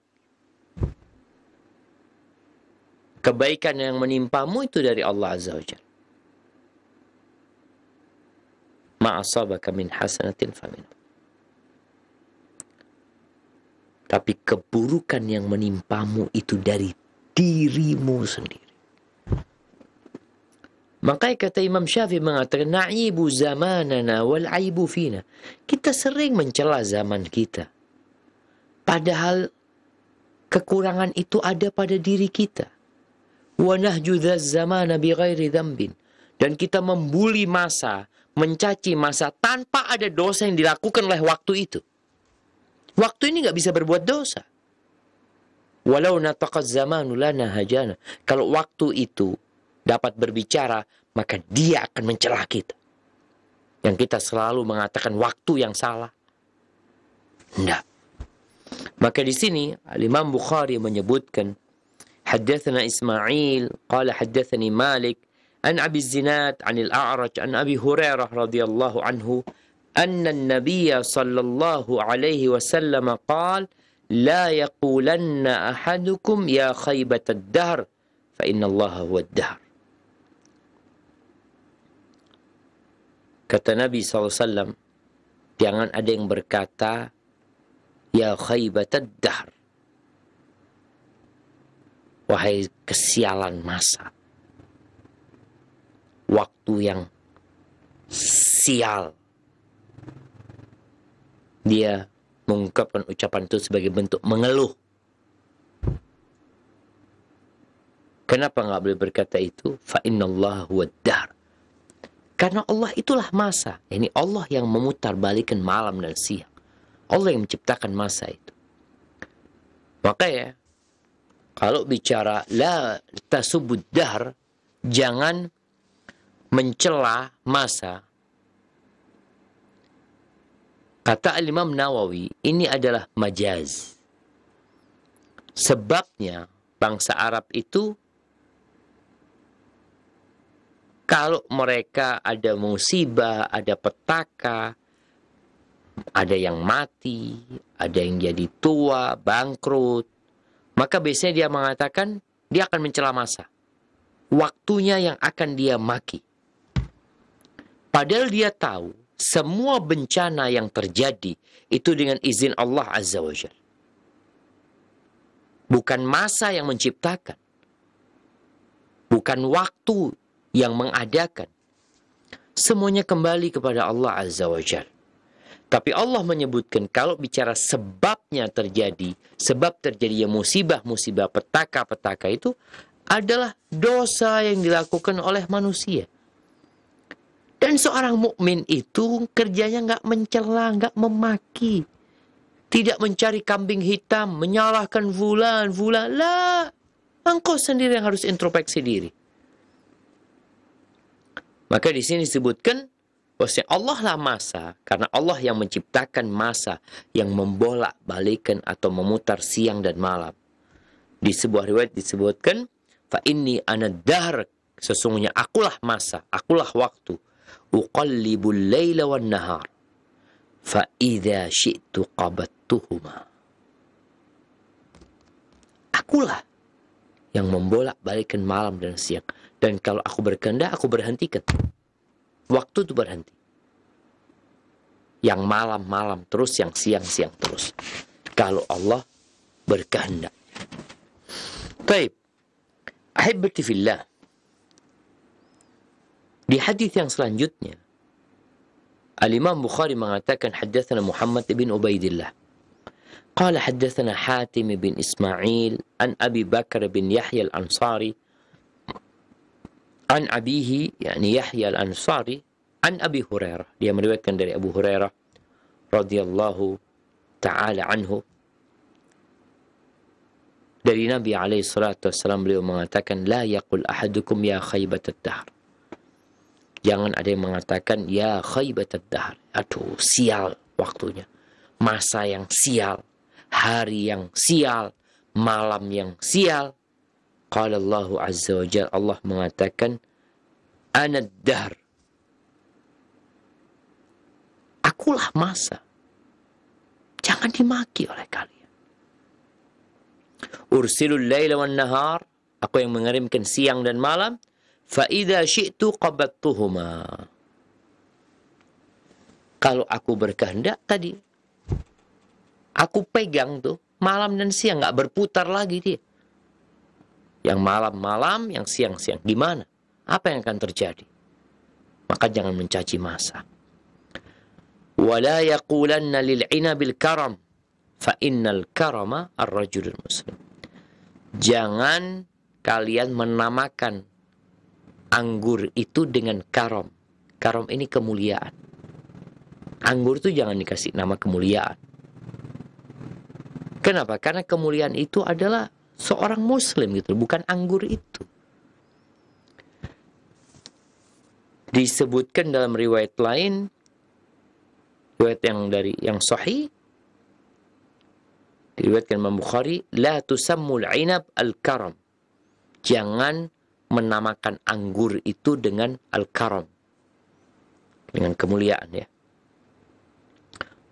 Kebaikan yang menimpamu itu dari Allah Azza wa Jalla. Ma asabaka min hasanatin faminallah. Tapi keburukan yang menimpamu itu dari dirimu sendiri. Makanya kata Imam Syafi'i mengatakan, na'ibu zamanana wal aibu fina. Kita sering mencela zaman kita. Padahal kekurangan itu ada pada diri kita. Wa nahju dzaz zamana bi ghairi dzambin. Dan kita membuli masa, mencaci masa tanpa ada dosa yang dilakukan oleh waktu itu. Waktu ini nggak bisa berbuat dosa. Walau nataqaz zamanu lana hajana. Kalau waktu itu dapat berbicara, maka dia akan mencela kita. Yang kita selalu mengatakan waktu yang salah. Tidak. Maka di sini Imam Bukhari menyebutkan, haddatsana Ismail qala haddatsani Malik an Abi Zinad an al-A'raj an Abi Hurairah radhiyallahu anhu anna an-nabiy sallallahu alaihi wasallam qala la yaqulanna ahadukum ya khaybat ad-dahr fa inna Allah huwa ad-dahr. Kata Nabi SAW, jangan ada yang berkata, ya khaybatad dahr, wahai kesialan masa, waktu yang sial. Dia mengungkapkan ucapan itu sebagai bentuk mengeluh. Kenapa nggak boleh berkata itu? Fa innallaha huwad dahr. Karena Allah itulah masa. Ini Allah yang memutar balikan malam dan siang. Allah yang menciptakan masa itu. Maka ya, kalau bicara la tasubud dahr, jangan mencela masa. Kata Imam Nawawi, ini adalah majaz. Sebabnya bangsa Arab itu, kalau mereka ada musibah, ada petaka, ada yang mati, ada yang jadi tua, bangkrut, maka biasanya dia mengatakan dia akan mencela masa. Waktunya yang akan dia maki. Padahal dia tahu semua bencana yang terjadi itu dengan izin Allah Azza wa Jalla. Bukan masa yang menciptakan. Bukan waktu yang mengadakan. Semuanya kembali kepada Allah Azza wa Jalla. Tapi Allah menyebutkan kalau bicara sebabnya terjadi, sebab terjadinya musibah-musibah, petaka-petaka itu adalah dosa yang dilakukan oleh manusia. Dan seorang mukmin itu kerjanya nggak mencela, nggak memaki, tidak mencari kambing hitam, menyalahkan fulan. Lah, engkau sendiri yang harus introspeksi diri. Maka di sini disebutkan bahwa Allah lah masa, karena Allah yang menciptakan masa yang membolak-balikan atau memutar siang dan malam. Di sebuah riwayat disebutkan, fa inni anad dahr, sesungguhnya akulah masa, akulah waktu. Uqallibul laila wan nahar. Fa idza syi'tu qabattuhuma. Akulah yang membolak-balikan malam dan siang. Dan kalau aku berkehendak, aku berhentikan. Waktu itu berhenti. Yang malam-malam terus, yang siang-siang terus. Kalau Allah berkehendak. Baik. Ahibati fillah. Di hadis yang selanjutnya, Al-Imam Bukhari mengatakan, haddatsana Muhammad bin Ubaidillah. Qala haddatsana Hatim bin Ismail an Abi Bakar bin Yahya al-Ansari an abihi, yakni Yahya al-Ansari, an Abi Hurairah. Dia meriwayatkan dari Abu Hurairah radhiyallahu ta'ala anhu. Dari Nabi alaihi salatu wassalam, beliau mengatakan, la yaqul ahadukum ya khaybatad dahr. Jangan ada yang mengatakan ya khaybatad dahr. Aduh, sial waktunya. Masa yang sial, hari yang sial, malam yang sial. Qala Allah Azza wa Jalla, Allah mengatakan, anad dahr. Akulah masa. Jangan dimaki oleh kalian. Ursilul laila wan nahar, aku yang mengirimkan siang dan malam. Fa idza syi'tu qabattuhuma. Kalau aku berkehendak tadi, aku pegang tuh malam dan siang, nggak berputar lagi dia. Yang malam-malam, yang siang-siang. Gimana? Apa yang akan terjadi? Maka jangan mencaci masa. Wala yaqulanna lil'ina bil karam, fa innal karama ar-rajulul muslim. Jangan kalian menamakan anggur itu dengan karam. Karam ini kemuliaan. Anggur itu jangan dikasih nama kemuliaan. Kenapa? Karena kemuliaan itu adalah seorang muslim gitu, bukan anggur itu. Disebutkan dalam riwayat lain, riwayat yang sahih diriwayatkan Imam Bukhari, la tusammul inab al-karam. Jangan menamakan anggur itu dengan al-karam, dengan kemuliaan ya.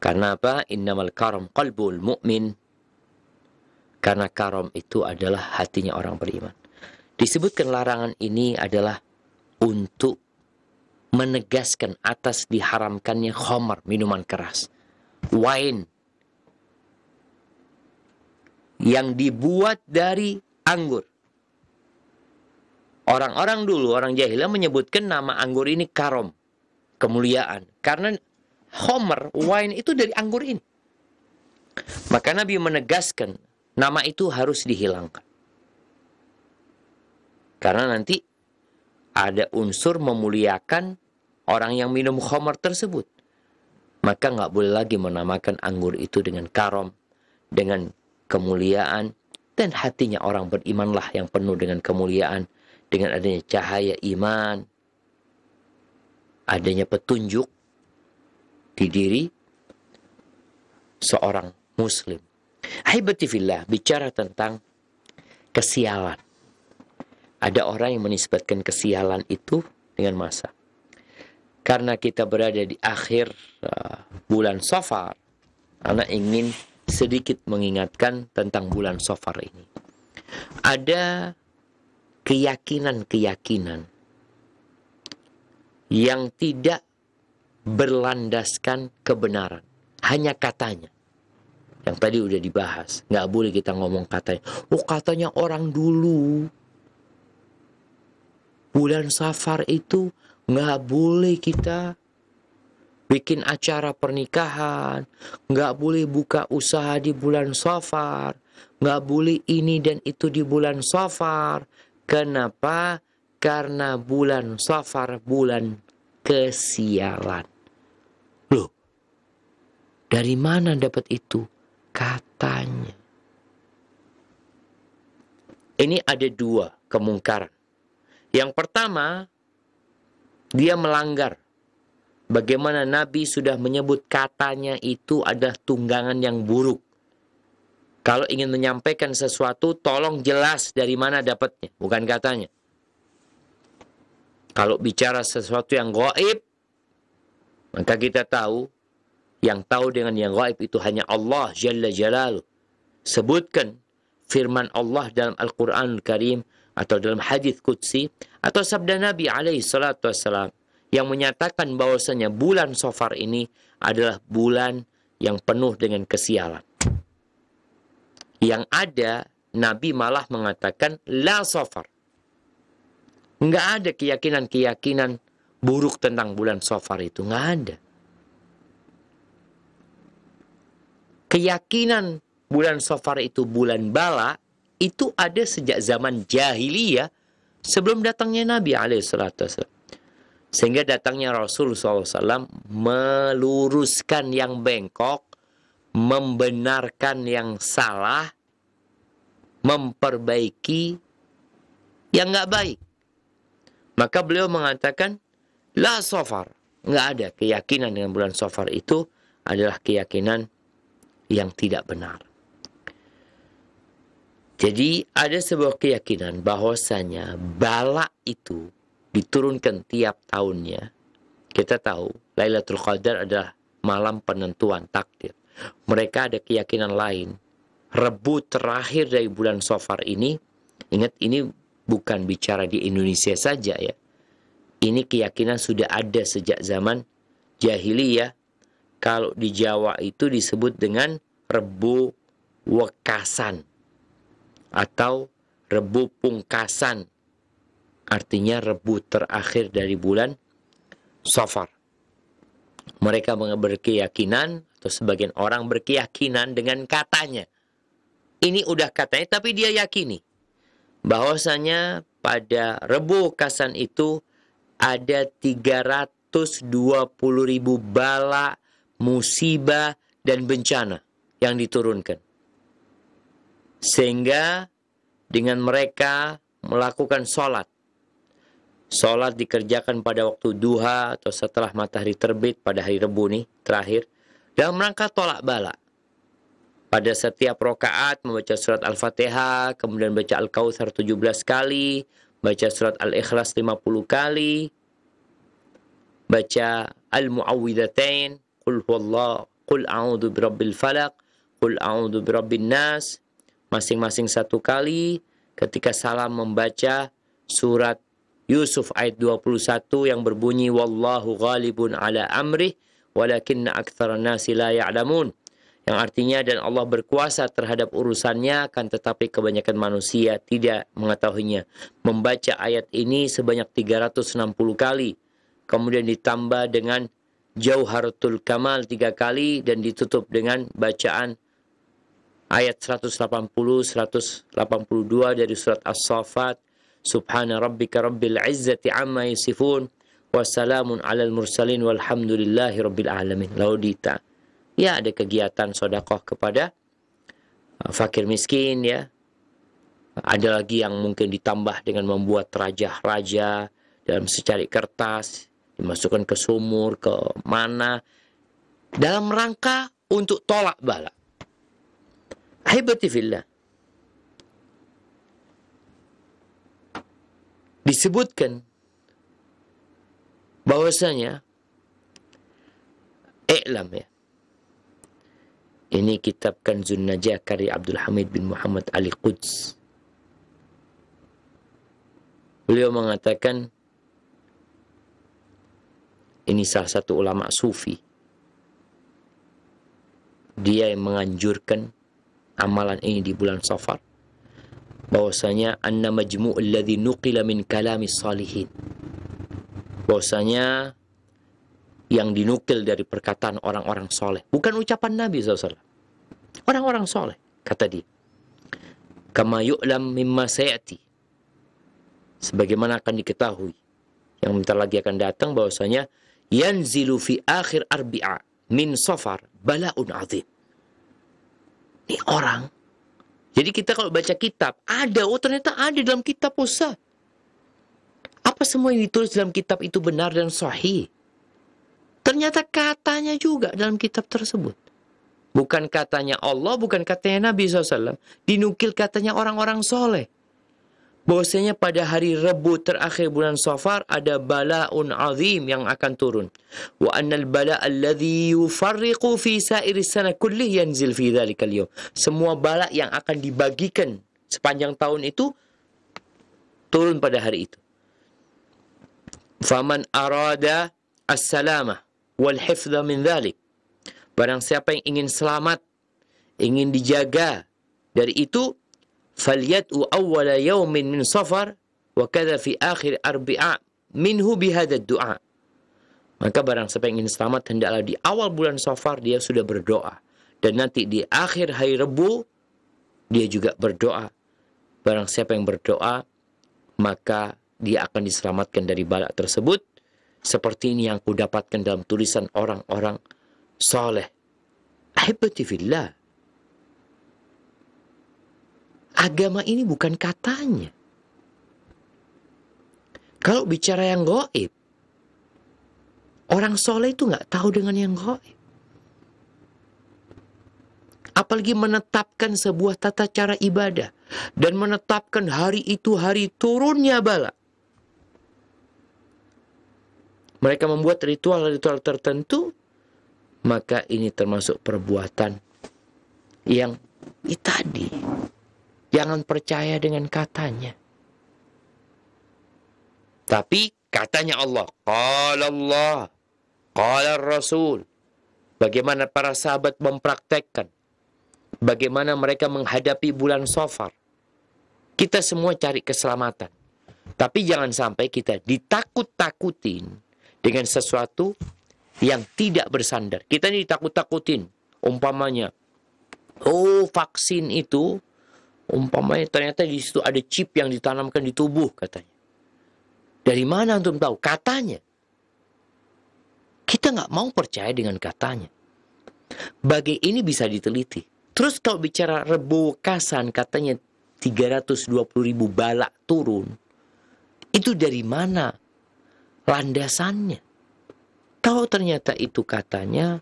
Karena apa? Innamal karam qalbul mu'min. Karena karam itu adalah hatinya orang beriman. Disebutkan larangan ini adalah untuk menegaskan atas diharamkannya khamar, minuman keras. Wine yang dibuat dari anggur. Orang-orang dulu, orang jahiliyah menyebutkan nama anggur ini karom, kemuliaan. Karena khamar, wine itu dari anggur ini. Maka Nabi menegaskan nama itu harus dihilangkan. Karena nanti ada unsur memuliakan orang yang minum khamar tersebut. Maka nggak boleh lagi menamakan anggur itu dengan karom, dengan kemuliaan. Dan hatinya orang berimanlah yang penuh dengan kemuliaan. Dengan adanya cahaya iman, adanya petunjuk di diri seorang muslim. Ahibati fillah, bicara tentang kesialan. Ada orang yang menisbatkan kesialan itu dengan masa. Karena kita berada di akhir bulan Safar, anak ingin sedikit mengingatkan tentang bulan Safar ini. Ada keyakinan-keyakinan yang tidak berlandaskan kebenaran. Hanya katanya. Yang tadi udah dibahas. Nggak boleh kita ngomong katanya. Oh, katanya orang dulu bulan Safar itu nggak boleh kita bikin acara pernikahan, nggak boleh buka usaha di bulan Safar, nggak boleh ini dan itu di bulan Safar. Kenapa? Karena bulan Safar bulan kesialan. Loh, dari mana dapat itu? Katanya. Ini ada dua kemungkaran. Yang pertama, dia melanggar. Bagaimana Nabi sudah menyebut katanya itu adalah tunggangan yang buruk. Kalau ingin menyampaikan sesuatu, tolong jelas dari mana dapatnya, bukan katanya. Kalau bicara sesuatu yang gaib, maka kita tahu, yang tahu dengan yang gaib itu hanya Allah Jalla Jalaluh. Sebutkan firman Allah dalam Al-Quranul Karim, atau dalam hadis Qudsi, atau sabda Nabi alaihi salatu wassalam, yang menyatakan bahwasanya bulan Safar ini adalah bulan yang penuh dengan kesialan. Yang ada, Nabi malah mengatakan la Safar. Nggak ada keyakinan-keyakinan buruk tentang bulan Safar itu. Nggak ada. Keyakinan bulan Safar itu bulan bala, itu ada sejak zaman jahiliyah sebelum datangnya Nabi alaihissalam. Sehingga datangnya Rasul SAW meluruskan yang bengkok, membenarkan yang salah, memperbaiki yang nggak baik. Maka beliau mengatakan, la Safar. Nggak ada keyakinan dengan bulan Safar itu adalah keyakinan yang tidak benar. Jadi ada sebuah keyakinan bahwasanya bala itu diturunkan tiap tahunnya. Kita tahu Lailatul Qadar adalah malam penentuan takdir. Mereka ada keyakinan lain. Rebu terakhir dari bulan Safar ini, ingat ini bukan bicara di Indonesia saja ya. Ini keyakinan sudah ada sejak zaman jahiliyah. Kalau di Jawa itu disebut dengan Rebu Wekasan atau Rebu Pungkasan. Artinya rebu terakhir dari bulan Safar. Mereka berkeyakinan, atau sebagian orang berkeyakinan dengan katanya. Ini udah katanya, tapi dia yakini bahwasanya pada Rebu Kasan itu ada 320.000 bala, musibah, dan bencana yang diturunkan. Sehingga dengan mereka melakukan sholat. Sholat dikerjakan pada waktu duha atau setelah matahari terbit pada hari Rebu nih terakhir. dalam rangka tolak bala. Pada setiap rakaat membaca surat Al-Fatihah, kemudian baca Al-Kautsar 17 kali, baca surat Al-Ikhlas 50 kali, baca Al-Mu'awwidhatain, Qul huwallah, Qul a'udzu birabbil falaq, Qul a'udzu birabbin nas, masing-masing satu kali. Ketika salam membaca surat Yusuf ayat 21 yang berbunyi wallahu ghalibun ala amrih walakinna aktsaran nasi la ya'lamun, yang artinya dan Allah berkuasa terhadap urusannya kan tetapi kebanyakan manusia tidak mengetahuinya. Membaca ayat ini sebanyak 360 kali, kemudian ditambah dengan Jauharatul Kamal 3 kali dan ditutup dengan bacaan ayat 180, 182 dari surat As-Saffat, Subhana rabbika rabbil izzati amma yasifun wassalamun alal mursalin walhamdulillahi rabbil alamin. Lalu ya ada kegiatan sedekah kepada fakir miskin ya. Ada lagi yang mungkin ditambah dengan membuat raja-raja dalam secari kertas, dimasukkan ke sumur, ke mana, dalam rangka untuk tolak bala. Ahibati fillah. Disebutkan bahwasanya i'lam ya. Ini kitab Kanzun Najah karya Abdul Hamid bin Muhammad Ali Quds. Beliau mengatakan ini salah satu ulama sufi. Dia yang menganjurkan amalan ini di bulan Safar. Bahwasanya anna majmu'ul ladzi nuqila min kalamis salihin. Bahwasanya yang dinukil dari perkataan orang-orang soleh, bukan ucapan Nabi SAW. Orang-orang soleh, kata dia. Kama yu'lam mimma sayati. Sebagaimana akan diketahui, yang bentar lagi akan datang, bahwasanya yanzilu fi akhir arbi'a min Safar bala'un azim. Ini orang. Jadi kita kalau baca kitab, ternyata ada dalam kitab Ustaz. Apa semua yang ditulis dalam kitab itu benar dan sahih? Ternyata katanya juga dalam kitab tersebut. Bukan katanya Allah, bukan katanya Nabi SAW. Dinukil katanya orang-orang soleh. Bahwasanya pada hari Rabu terakhir bulan Safar ada bala'un azim yang akan turun. Wa annal bala' alladhi yufarriqu fi sa'iri sana kullih yanzil fi dhalikal yawm. Semua bala' yang akan dibagikan sepanjang tahun itu turun pada hari itu. Faman arada as-salamah wal hifdha min dhalik. Barang siapa yang ingin selamat, ingin dijaga dari itu, falyad'u awwala yawmin min Safar wa kadza fi akhir arbi'a minhu bihadha du'a. Maka barang siapa yang ingin selamat, hendaklah di awal bulan Safar dia sudah berdoa, dan nanti di akhir hari Rabu dia juga berdoa. Barang siapa yang berdoa, maka dia akan diselamatkan dari bala tersebut. Seperti ini yang aku dapatkan dalam tulisan orang-orang soleh. Ahibati fillah. Agama ini bukan katanya. Kalau bicara yang gaib, orang soleh itu nggak tahu dengan yang gaib. Apalagi menetapkan sebuah tata cara ibadah dan menetapkan hari itu hari turunnya bala. Mereka membuat ritual-ritual tertentu, maka ini termasuk perbuatan yang tadi. Jangan percaya dengan katanya. Tapi katanya Allah. Qala Allah. Qala Rasul. Bagaimana para sahabat mempraktekkan. Bagaimana mereka menghadapi bulan Safar. Kita semua cari keselamatan. Tapi jangan sampai kita ditakut-takutin dengan sesuatu yang tidak bersandar. Kita ini ditakut-takutin. Umpamanya, vaksin itu, umpamanya ternyata di situ ada chip yang ditanamkan di tubuh katanya. Dari mana antum tahu? Katanya. Kita nggak mau percaya dengan katanya. Bagi ini bisa diteliti. Terus kalau bicara rebokasan katanya 320.000 bala turun. Itu dari mana landasannya? Kalau ternyata itu katanya,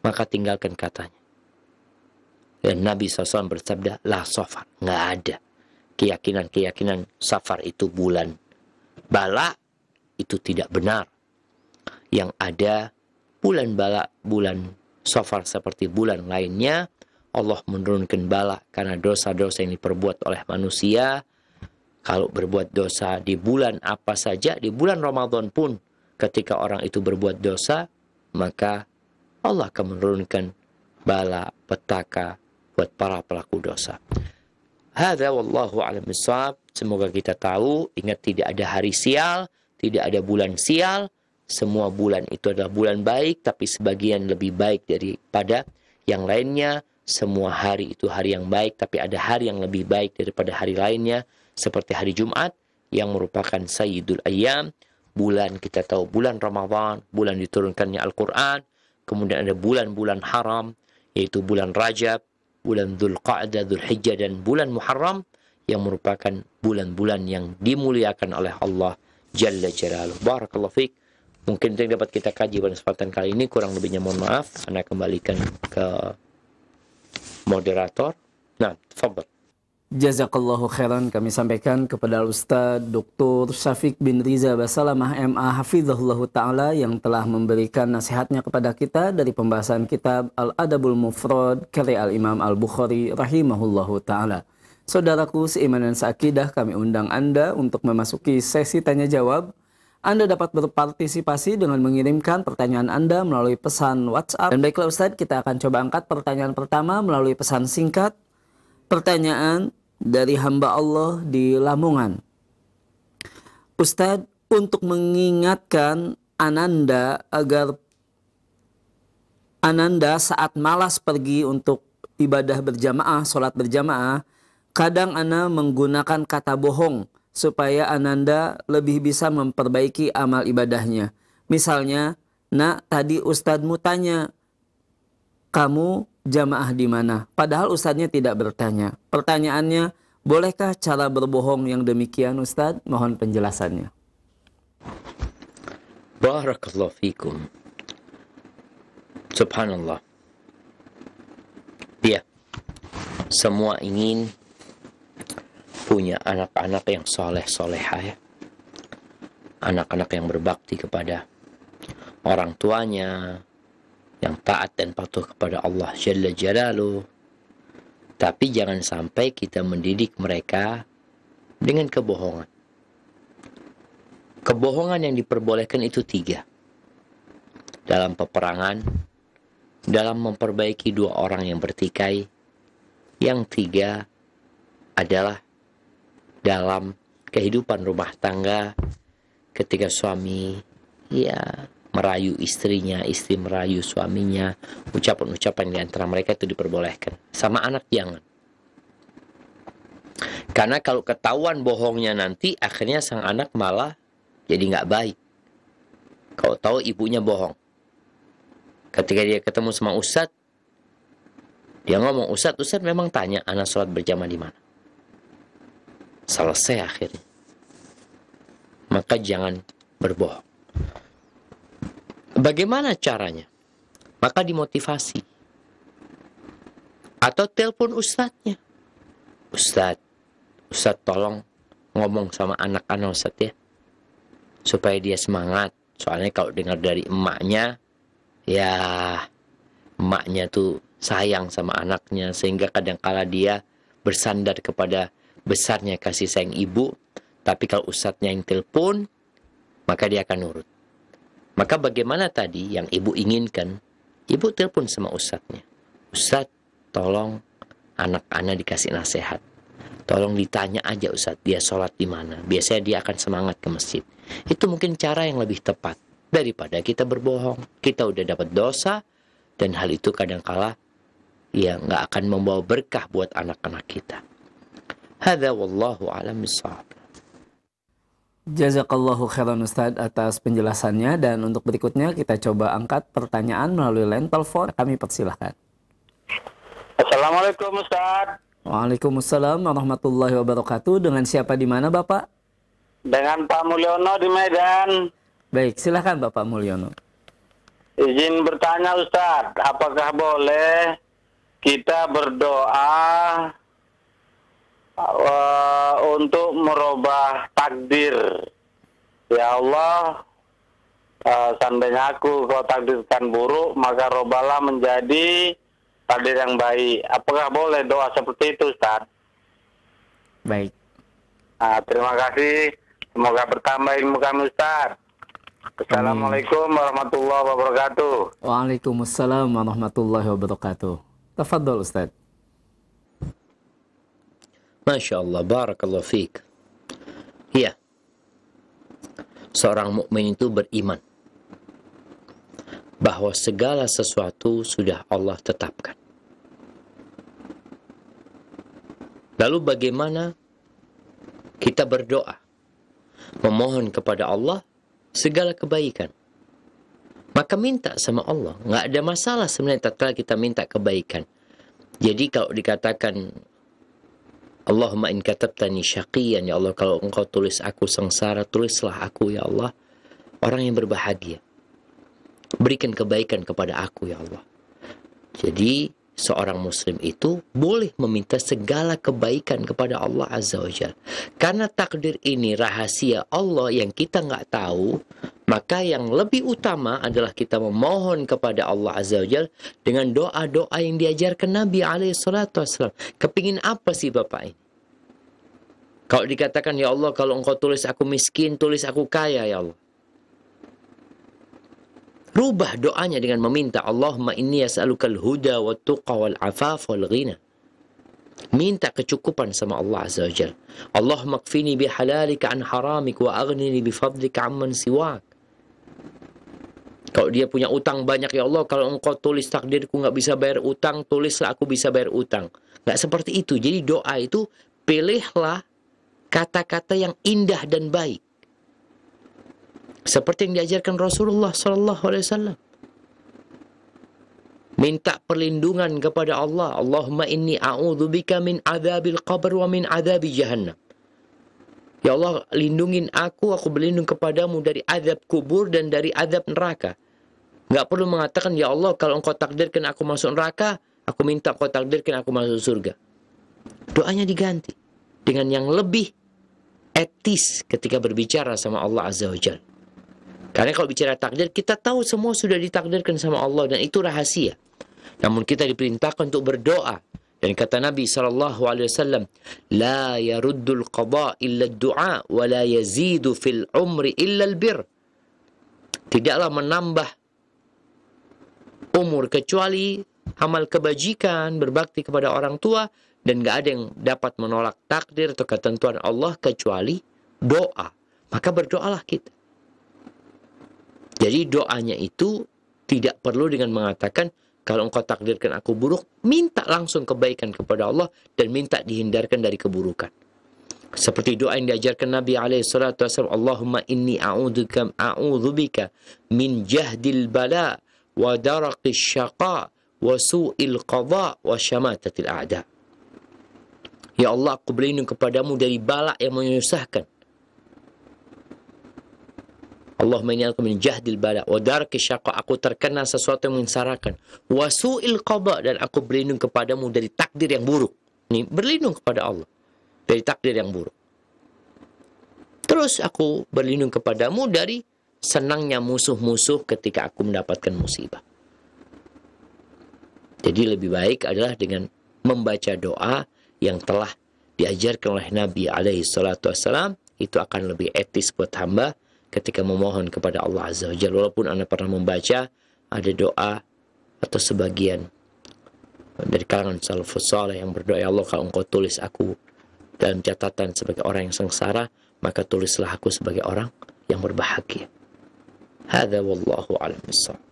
maka tinggalkan katanya. Dan Nabi SAW bersabda, la safar, nggak ada keyakinan safar itu bulan bala, itu tidak benar. Yang ada bulan bala, bulan safar seperti bulan lainnya, Allah menurunkan bala karena dosa-dosa yang diperbuat oleh manusia. Kalau berbuat dosa di bulan apa saja, di bulan Ramadan pun, ketika orang itu berbuat dosa, maka Allah akan menurunkan bala, petaka buat para pelaku dosa. Hadza wallahu a'lam bishawab. Semoga kita tahu, ingat tidak ada hari sial, tidak ada bulan sial. Semua bulan itu adalah bulan baik, tapi sebagian lebih baik daripada yang lainnya. Semua hari itu hari yang baik, tapi ada hari yang lebih baik daripada hari lainnya. Seperti hari Jumat yang merupakan Sayyidul Ayyam. Bulan kita tahu bulan Ramadan, bulan diturunkannya Al-Quran. Kemudian ada bulan-bulan haram, yaitu bulan Rajab, bulan Dzulqa'dah, Dzulhijjah, dan bulan Muharram yang merupakan bulan-bulan yang dimuliakan oleh Allah Jalla Jalaluh. Barakallahu fiik. Mungkin itu yang dapat kita kaji pada kesempatan kali ini. Kurang lebihnya mohon maaf. Anda kembalikan ke moderator. Nah, tafadhal. Jazakallahu khairan, kami sampaikan kepada Ustaz Dr. Syafiq bin Riza Basalamah MA Hafizahullah Ta'ala yang telah memberikan nasihatnya kepada kita dari pembahasan kitab Al-Adabul Mufrad karya Al-Imam Al-Bukhari rahimahullahu Ta'ala. Saudaraku seiman dan seakidah, kami undang Anda untuk memasuki sesi tanya jawab. Anda dapat berpartisipasi dengan mengirimkan pertanyaan Anda melalui pesan WhatsApp. Dan baiklah Ustaz, kita akan coba angkat pertanyaan pertama melalui pesan singkat. Pertanyaan dari hamba Allah di Lamongan. Ustadz, untuk mengingatkan Ananda agar Ananda saat malas pergi untuk ibadah berjamaah, sholat berjamaah, kadang Ana menggunakan kata bohong supaya Ananda lebih bisa memperbaiki amal ibadahnya. Misalnya, nak, tadi Ustadzmu tanya, kamu jamaah di mana? Padahal Ustadznya tidak bertanya. Pertanyaannya, bolehkah cara berbohong yang demikian Ustadz? Mohon penjelasannya. Barakallahu fikum. Subhanallah. Ya, semua ingin punya anak-anak yang soleh-solehah ya. Anak-anak yang berbakti kepada orang tuanya, yang taat dan patuh kepada Allah Jalla Jalaluh. Tapi jangan sampai kita mendidik mereka dengan kebohongan. Kebohongan yang diperbolehkan itu 3. Dalam peperangan, dalam memperbaiki 2 orang yang bertikai. Yang 3 adalah dalam kehidupan rumah tangga, ketika suami merayu istrinya, istri merayu suaminya, ucapan-ucapan di antara mereka itu diperbolehkan. Sama anak jangan. Karena kalau ketahuan bohongnya nanti, akhirnya sang anak malah jadi nggak baik. Kalau tahu ibunya bohong. Ketika dia ketemu sama Ustadz, dia ngomong, Ustadz memang tanya anak sholat berjamaah di mana. Selesai akhirnya. Maka jangan berbohong. Bagaimana caranya? Maka dimotivasi. Atau telepon ustadznya. Ustadz tolong ngomong sama anak-anak Ustadz ya. Supaya dia semangat. Soalnya kalau dengar dari emaknya, ya emaknya tuh sayang sama anaknya. Sehingga kadangkala dia bersandar kepada besarnya kasih sayang ibu. Tapi kalau ustadznya yang telepon, maka dia akan nurut. Maka bagaimana tadi yang ibu inginkan? Ibu telepon sama ustadznya. Ustadz, tolong anak-anak dikasih nasihat. Tolong ditanya aja Ustadz, dia sholat di mana. Biasanya dia akan semangat ke masjid. Itu mungkin cara yang lebih tepat. Daripada kita berbohong. Kita udah dapat dosa. Dan hal itu kadangkala ya nggak akan membawa berkah buat anak-anak kita. Hadza wallahu a'lam bishawab. Jazakallahu khairan Ustadz atas penjelasannya. Dan untuk berikutnya kita coba angkat pertanyaan melalui line telepon. Kami persilahkan. Assalamualaikum Ustadz. Waalaikumsalam warahmatullahi wabarakatuh. Dengan siapa di mana Bapak? Dengan Pak Mulyono di Medan. Baik, silahkan Bapak Mulyono. Izin bertanya Ustaz, apakah boleh kita berdoa untuk merubah takdir? Ya Allah, seandainya aku kau takdirkan buruk, maka robalah menjadi takdir yang baik. Apakah boleh doa seperti itu, Ustaz? Baik. Terima kasih. Semoga bertambah ilmu kami, Ustaz. Assalamualaikum warahmatullahi wabarakatuh. Waalaikumsalam warahmatullahi wabarakatuh. Tafadhol Ustaz. Masya Allah, barakallahu fiik. Iya, seorang mukmin itu beriman bahwa segala sesuatu sudah Allah tetapkan. Lalu bagaimana kita berdoa, memohon kepada Allah segala kebaikan? Maka minta sama Allah. Nggak ada masalah sebenarnya tatkala kita minta kebaikan. Jadi kalau dikatakan Allahumma in katabtani syaqiyan, ya Allah kalau engkau tulis aku sengsara, tulislah aku ya Allah orang yang berbahagia. Berikan kebaikan kepada aku ya Allah. Jadi seorang muslim itu boleh meminta segala kebaikan kepada Allah Azza wa Jalla. Karena takdir ini rahasia Allah yang kita nggak tahu, maka yang lebih utama adalah kita memohon kepada Allah Azza wa Jalla dengan doa-doa yang diajarkan Nabi SAW. Kepingin apa sih Bapak ini? Kalau dikatakan ya Allah kalau engkau tulis aku miskin, tulis aku kaya ya Allah. Rubah doanya dengan meminta Allahumma inni as'alukal huda wa tuqa wal afaf wal ghina. Minta kecukupan sama Allah Azza wa Jalla. Allahumma kfini bihalalika an haramik wa aghnini bifadlika amman siwak. Kalau dia punya utang banyak, ya Allah kalau engkau tulis takdirku nggak bisa bayar utang, tulislah aku bisa bayar utang. Nggak seperti itu. Jadi doa itu pilihlah kata-kata yang indah dan baik. Seperti yang diajarkan Rasulullah SAW. Minta perlindungan kepada Allah. Allahumma inni a'udzubika min adzabil qabr wa min adzabi jahannam. Ya Allah, lindungin aku berlindung kepadamu dari azab kubur dan dari azab neraka. Nggak perlu mengatakan, ya Allah, kalau engkau takdirkan aku masuk neraka, aku minta engkau takdirkan aku masuk surga. Doanya diganti dengan yang lebih etis ketika berbicara sama Allah Azza wa Jalla. Karena kalau bicara takdir, kita tahu semua sudah ditakdirkan sama Allah dan itu rahasia. Namun kita diperintahkan untuk berdoa. Dan kata Nabi SAW, La yaruddul qada illa du'a, wa la yazidu fil umri illa albir. Tidaklah menambah umur kecuali amal kebajikan, berbakti kepada orang tua, dan gak ada yang dapat menolak takdir atau ketentuan Allah kecuali doa. Maka berdoalah kita. Jadi doanya itu tidak perlu dengan mengatakan, kalau engkau takdirkan aku buruk, minta langsung kebaikan kepada Allah dan minta dihindarkan dari keburukan. Seperti doa yang diajarkan Nabi SAW, Allahumma inni a'udzubika min jahdil bala wa daraqis syaqa wa su'il qadha wa syamatatil a'da. Ya Allah, aku berlindung kepadamu dari bala yang menyusahkan. Allahumma inni a'udzubika min jahdil bala wa daraqis syaqa, aku terkena sesuatu yang mengsarakan. Wa su'il qadha, dan aku berlindung kepadamu dari takdir yang buruk. Ini berlindung kepada Allah dari takdir yang buruk. Terus aku berlindung kepadamu dari senangnya musuh-musuh ketika aku mendapatkan musibah. Jadi lebih baik adalah dengan membaca doa yang telah diajarkan oleh Nabi SAW. Itu akan lebih etis buat hamba ketika memohon kepada Allah Azza wa Jalla. Walaupun Anda pernah membaca ada doa atau sebagian dari kalangan salafus saleh yang berdoa, ya Allah kalau engkau tulis aku dalam catatan sebagai orang yang sengsara, maka tulislah aku sebagai orang yang berbahagia. Hadza wallahu a'lam bissawab.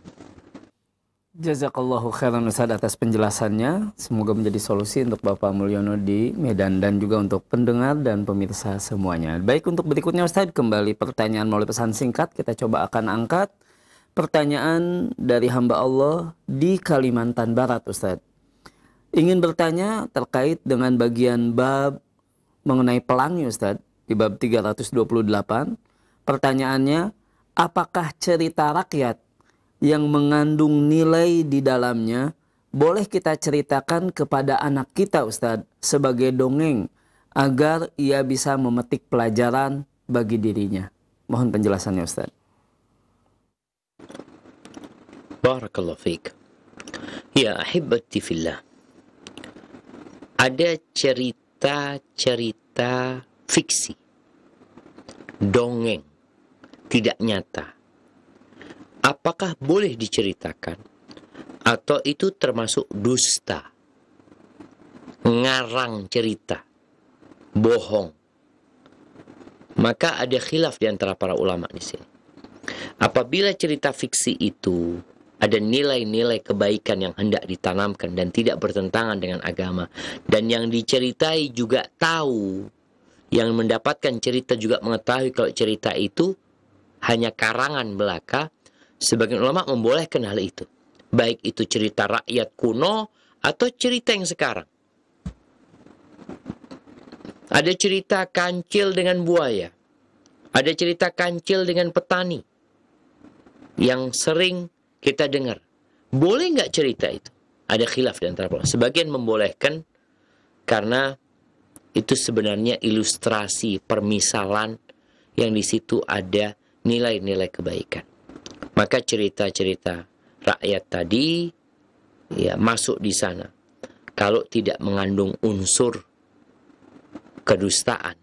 Jazakallahu khairan Ustaz atas penjelasannya. Semoga menjadi solusi untuk Bapak Mulyono di Medan dan juga untuk pendengar dan pemirsa semuanya. Baik, untuk berikutnya Ustaz, kembali pertanyaan melalui pesan singkat. Kita coba akan angkat pertanyaan dari hamba Allah di Kalimantan Barat Ustaz. Ingin bertanya terkait dengan bagian bab mengenai pelangi Ustaz, di bab 328. Pertanyaannya, apakah cerita rakyat yang mengandung nilai di dalamnya boleh kita ceritakan kepada anak kita Ustadz sebagai dongeng agar ia bisa memetik pelajaran bagi dirinya. Mohon penjelasannya Ustadz. Barakallahu fiik. Ya ahibati fillah. Ada cerita-cerita fiksi, dongeng, tidak nyata. Apakah boleh diceritakan? Atau itu termasuk dusta, ngarang cerita, bohong? Maka ada khilaf di antara para ulama di sini. Apabila cerita fiksi itu ada nilai-nilai kebaikan yang hendak ditanamkan dan tidak bertentangan dengan agama, dan yang diceritai juga tahu, yang mendapatkan cerita juga mengetahui kalau cerita itu hanya karangan belaka, sebagian ulama membolehkan hal itu. Baik itu cerita rakyat kuno atau cerita yang sekarang. Ada cerita kancil dengan buaya. Ada cerita kancil dengan petani. Yang sering kita dengar. Boleh nggak cerita itu? Ada khilaf di antara ulama. Sebagian membolehkan karena itu sebenarnya ilustrasi, permisalan yang di situ ada nilai-nilai kebaikan. Maka cerita-cerita rakyat tadi ya masuk di sana. Kalau tidak mengandung unsur kedustaan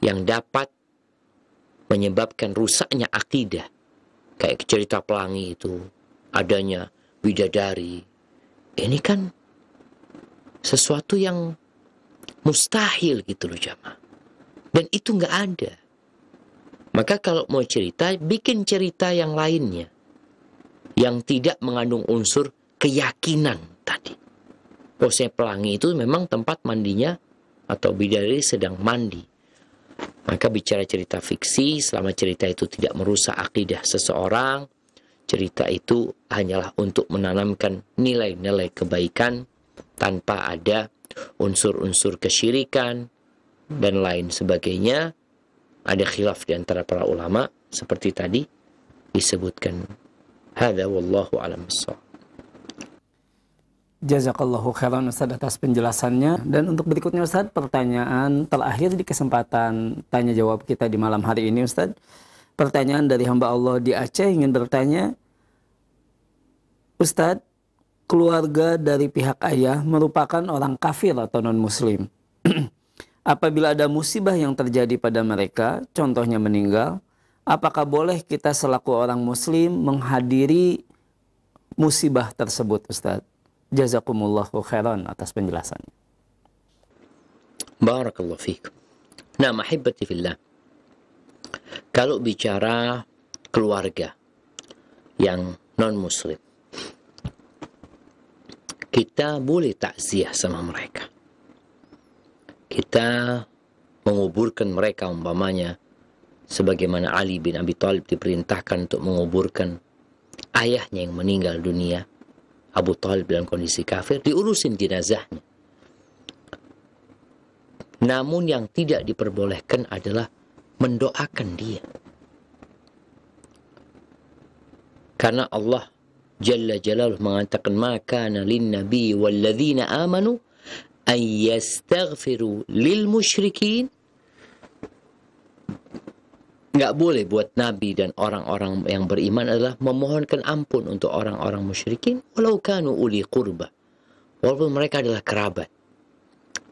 yang dapat menyebabkan rusaknya akidah. Kayak cerita pelangi itu, adanya bidadari. Ini kan sesuatu yang mustahil gitu loh jamaah. Dan itu nggak ada. Maka kalau mau cerita, bikin cerita yang lainnya. Yang tidak mengandung unsur keyakinan tadi. Posnya pelangi itu memang tempat mandinya atau bidadari sedang mandi. Maka bicara cerita fiksi, selama cerita itu tidak merusak akidah seseorang, cerita itu hanyalah untuk menanamkan nilai-nilai kebaikan tanpa ada unsur-unsur kesyirikan dan lain sebagainya. Ada khilaf di antara para ulama seperti tadi disebutkan. Hadza wallahu a'lam bissawab. Jazakallahu khairan Ustaz atas penjelasannya. Dan untuk berikutnya Ustaz, pertanyaan terakhir di kesempatan tanya jawab kita di malam hari ini Ustaz. Pertanyaan dari hamba Allah di Aceh ingin bertanya, Ustaz, keluarga dari pihak ayah merupakan orang kafir atau non-muslim. Apabila ada musibah yang terjadi pada mereka, contohnya meninggal, apakah boleh kita selaku orang muslim menghadiri musibah tersebut Ustaz? Jazakumullahu khairan atas penjelasannya. Barakallahu fiikum. Nah, mahibati fillah. Kalau bicara keluarga yang non-muslim, kita boleh takziah sama mereka. Kita menguburkan mereka umpamanya sebagaimana Ali bin Abi Thalib diperintahkan untuk menguburkan ayahnya yang meninggal dunia, Abu Thalib dalam kondisi kafir, diurusin jenazahnya. Namun yang tidak diperbolehkan adalah mendoakan dia. Karena Allah Jalla Jalaluhu mengatakan, "Ma kana lin-nabi wal-ladzina amanu an yastaghfiru lil musyrikin." Nggak boleh buat Nabi dan orang-orang yang beriman adalah memohonkan ampun untuk orang-orang musyrikin, walau kanu uli qurba, walaupun mereka adalah kerabat.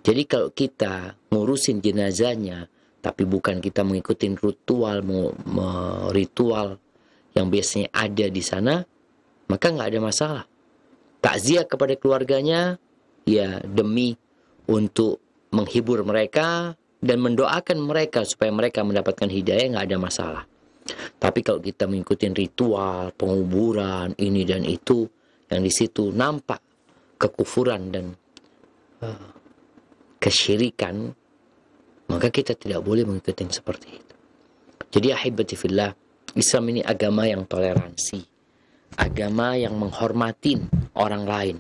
Jadi kalau kita ngurusin jenazahnya, tapi bukan kita mengikuti ritual yang biasanya ada di sana, maka nggak ada masalah. Takziah kepada keluarganya, ya demi untuk menghibur mereka, dan mendoakan mereka supaya mereka mendapatkan hidayah, nggak ada masalah. Tapi kalau kita mengikuti ritual, penguburan, ini dan itu, yang di situ nampak kekufuran dan kesyirikan, maka kita tidak boleh mengikuti seperti itu. Jadi ahibati fillah, Islam ini agama yang toleransi, agama yang menghormatin orang lain.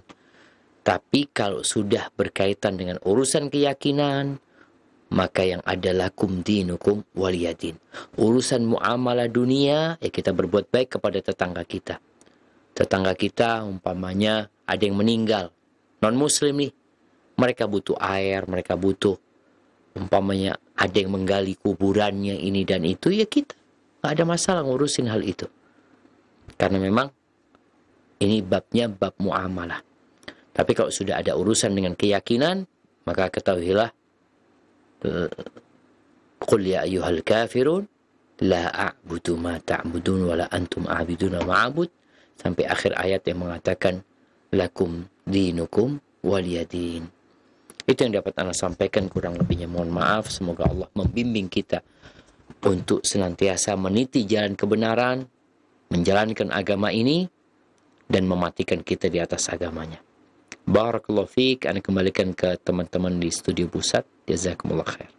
Tapi kalau sudah berkaitan dengan urusan keyakinan, maka yang ada lakum dinukum waliyadin. Urusan muamalah dunia, ya kita berbuat baik kepada tetangga kita. Tetangga kita umpamanya ada yang meninggal, non-muslim nih, mereka butuh air, mereka butuh umpamanya ada yang menggali kuburannya ini dan itu, ya kita nggak ada masalah ngurusin hal itu. Karena memang ini babnya bab muamalah. Tapi kalau sudah ada urusan dengan keyakinan, maka ketahuilah, qul ya ayyuhal kafirun la a'budu ma ta'budun wa la antum a'biduna ma'abud, sampai akhir ayat yang mengatakan lakum dinukum waliyadin. Itu yang dapat Anda sampaikan, kurang lebihnya mohon maaf. Semoga Allah membimbing kita untuk senantiasa meniti jalan kebenaran, menjalankan agama ini, dan mematikan kita di atas agamanya. Barakallahu fiik. Anda kembalikan ke teman-teman di studio pusat. Jazakumullah khair.